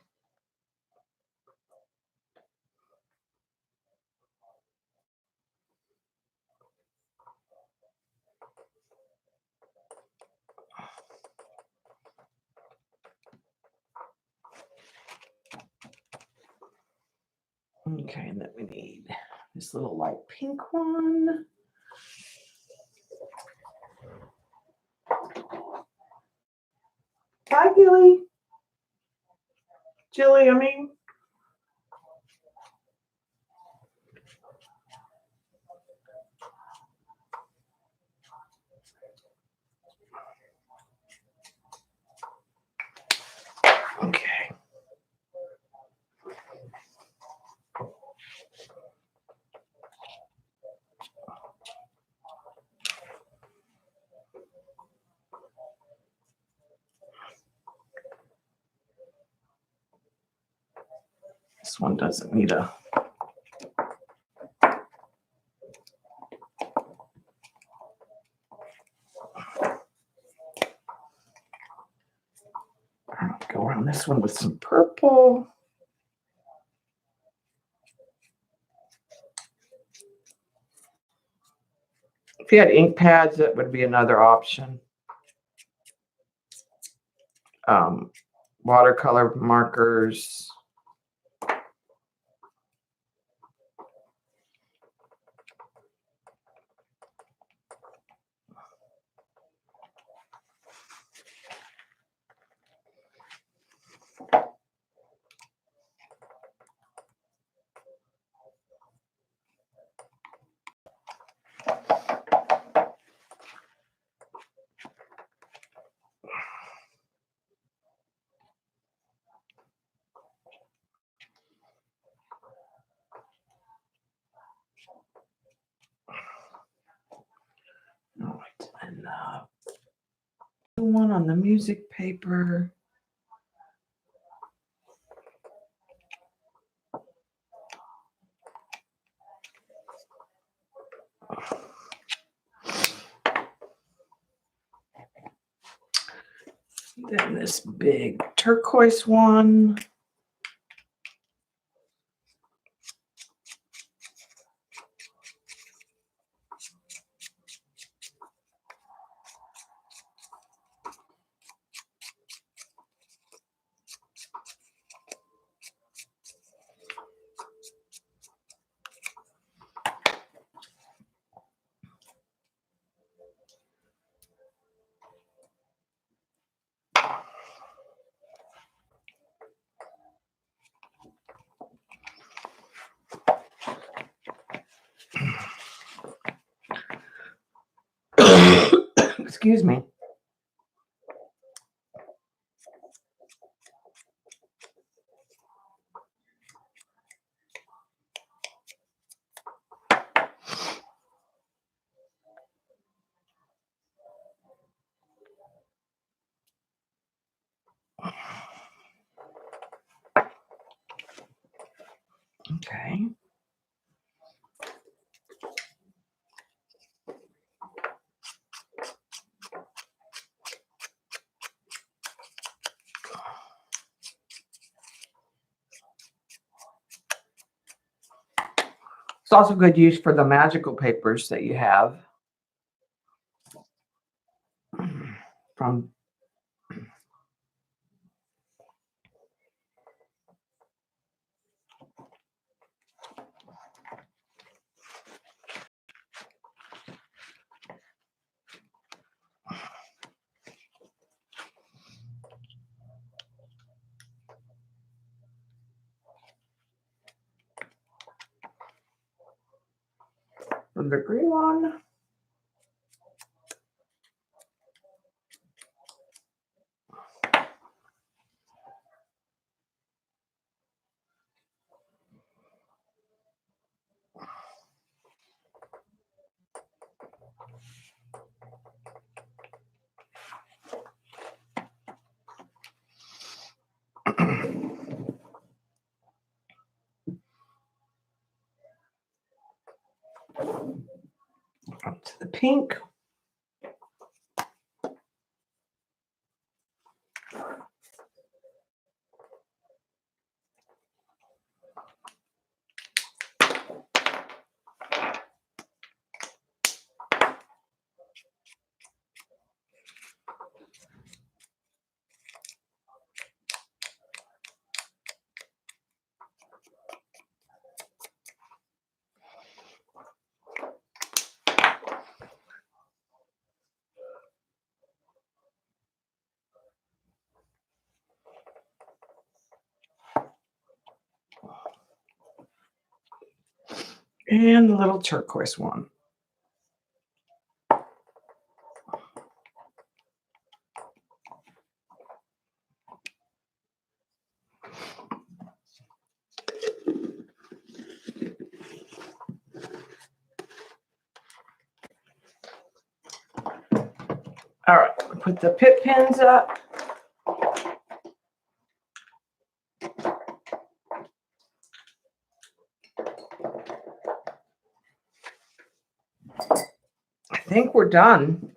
Okay, and then we need this little light pink one. Hi, Gilly. Jilly, I mean. Okay. This one doesn't need a. I'll go around this one with some purple. If you had ink pads, that would be another option. Watercolor markers. All right, and the one on the music paper. Then this big turquoise one. Excuse me. Okay. It's also good use for the magical papers that you have from the green one. Up to the pink. And the little turquoise one. All right, put the pip pins up. I think we're done.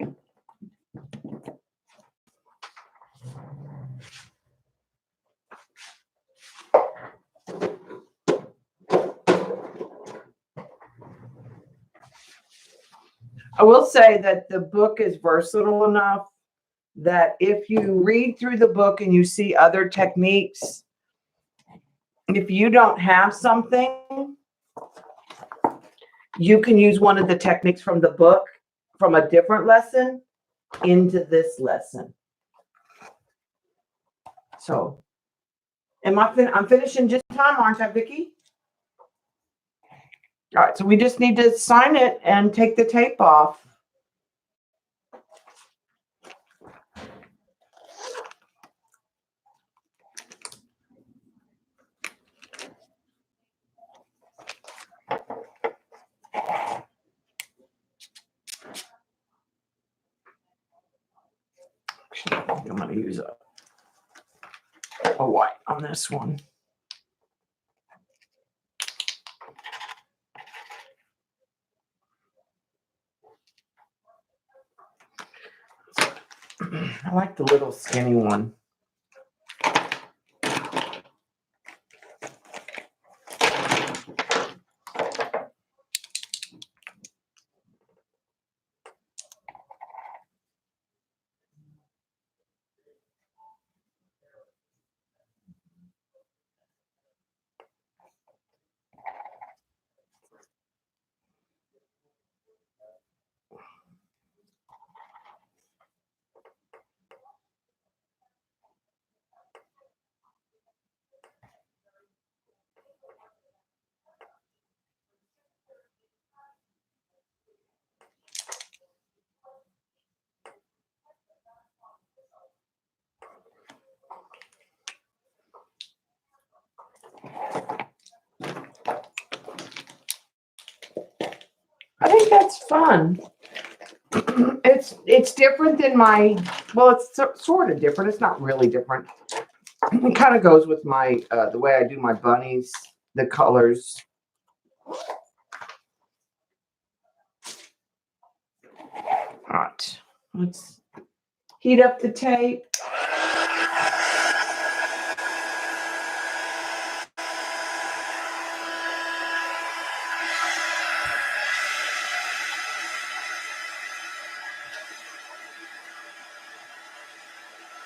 I will say that the book is versatile enough that if you read through the book and you see other techniques, if you don't have something, you can use one of the techniques from the book from a different lesson into this lesson. So, I'm finishing just in time, aren't I, Vicki? All right, so we just need to sign it and take the tape off. I'm going to use a white on this one. I like the little skinny one. I think that's fun. It's different than well, it's sort of different. It's not really different. It kind of goes with my the way I do my bunnies, the colors. All right, let's heat up the tape.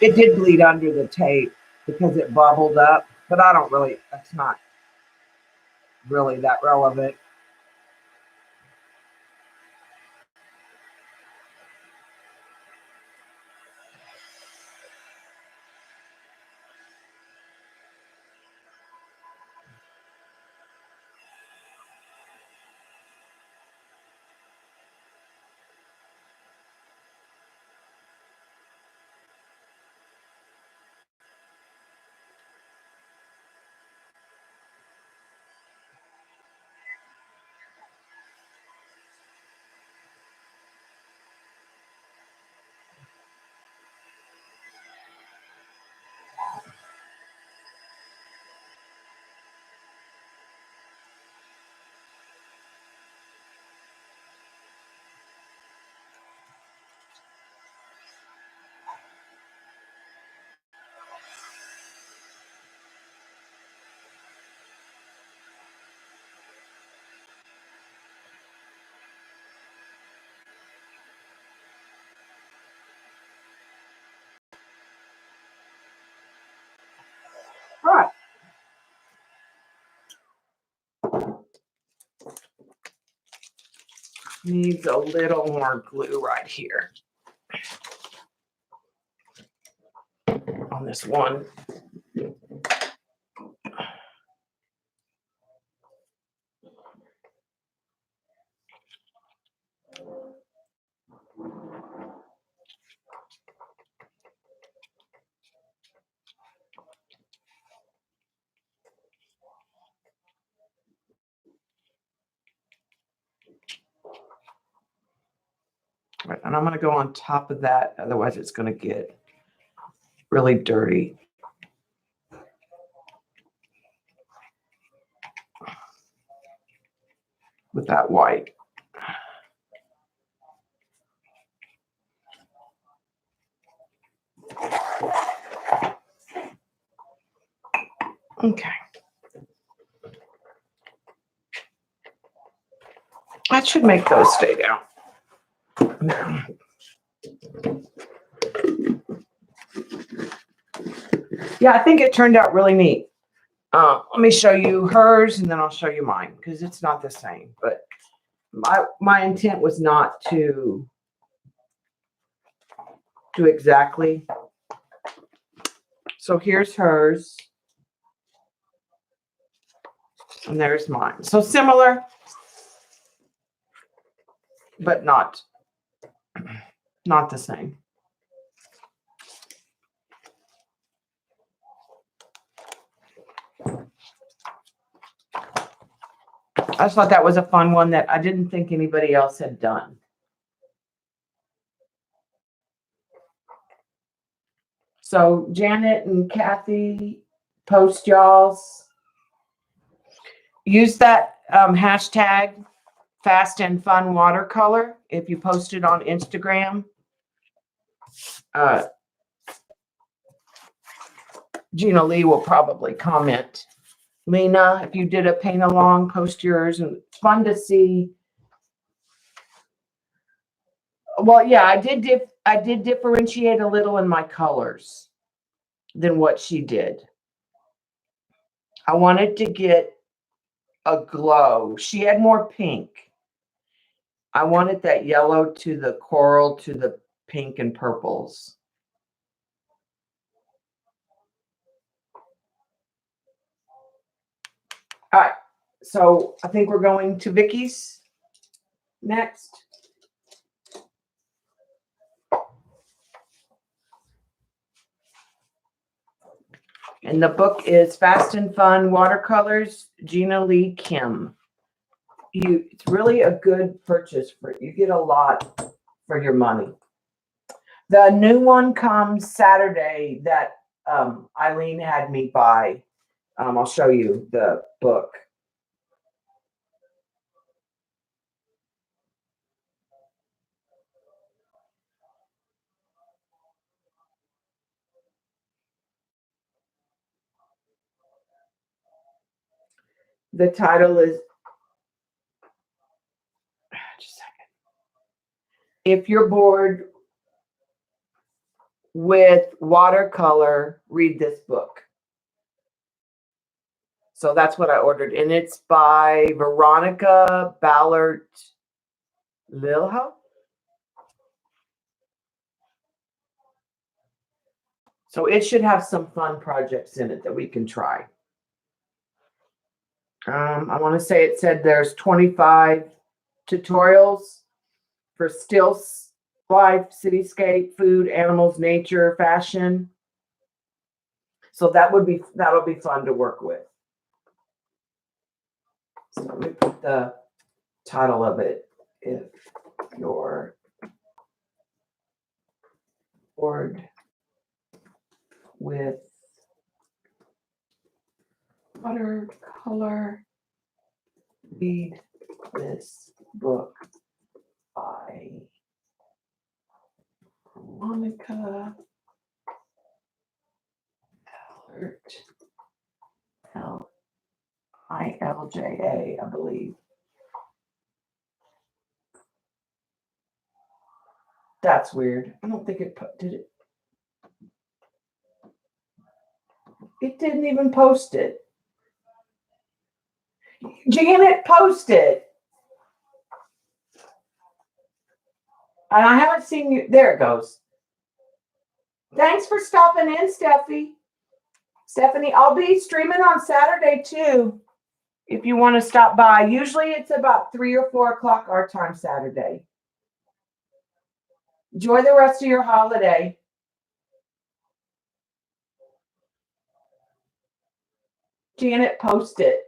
It did bleed under the tape because it bubbled up, but that's not really that relevant. All right. Needs a little more glue right here on this one. Right, and I'm going to go on top of that. Otherwise, it's going to get really dirty. With that white. Okay. That should make those stay down. Yeah, I think it turned out really neat. Let me show you hers and then I'll show you mine because it's not the same. But my intent was not to do exactly. So here's hers. And there's mine. So similar, but not the same. I just thought that was a fun one that I didn't think anybody else had done. So Janet and Kathy, post y'all's. Use that hashtag Fast and Fun Watercolor if you post it on Instagram. Gina Lee will probably comment. Lena, if you did a paint along, post yours. And it's fun to see. Well, yeah, I did differentiate a little in my colors than what she did. I wanted to get a glow. She had more pink. I wanted that yellow to the coral to the pink and purples. All right, so I think we're going to Vicky's next. And the book is Fast and Fun Watercolors, Gina Lee Kim. It's really a good purchase for you. Get a lot for your money. The new one comes Saturday that Eileen had me buy. I'll show you the book. The title is, just a second. If you're bored with watercolor, read this book. So that's what I ordered. And it's by Veronica Ballard Lilha. So it should have some fun projects in it that we can try. I want to say it said there's 25 tutorials for still life, cityscape, food, animals, nature, fashion. So that'll be fun to work with. So let me put the title of it. If you're bored with watercolor, read this book by Monica Ilja, I believe. That's weird. I don't think it did it. It didn't even post it. Janet posted. And I haven't seen you. There it goes. Thanks for stopping in, Stephanie. I'll be streaming on Saturday too. If you want to stop by. Usually it's about 3 or 4 o'clock our time Saturday. Enjoy the rest of your holiday. Janet, post it.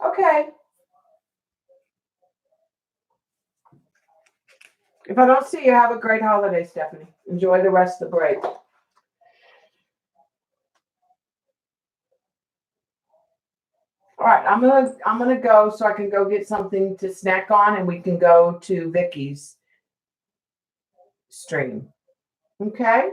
Okay. If I don't see you, have a great holiday, Stephanie. Enjoy the rest of the break. All right, I'm gonna go so I can go get something to snack on, and we can go to Vicky's stream. Okay.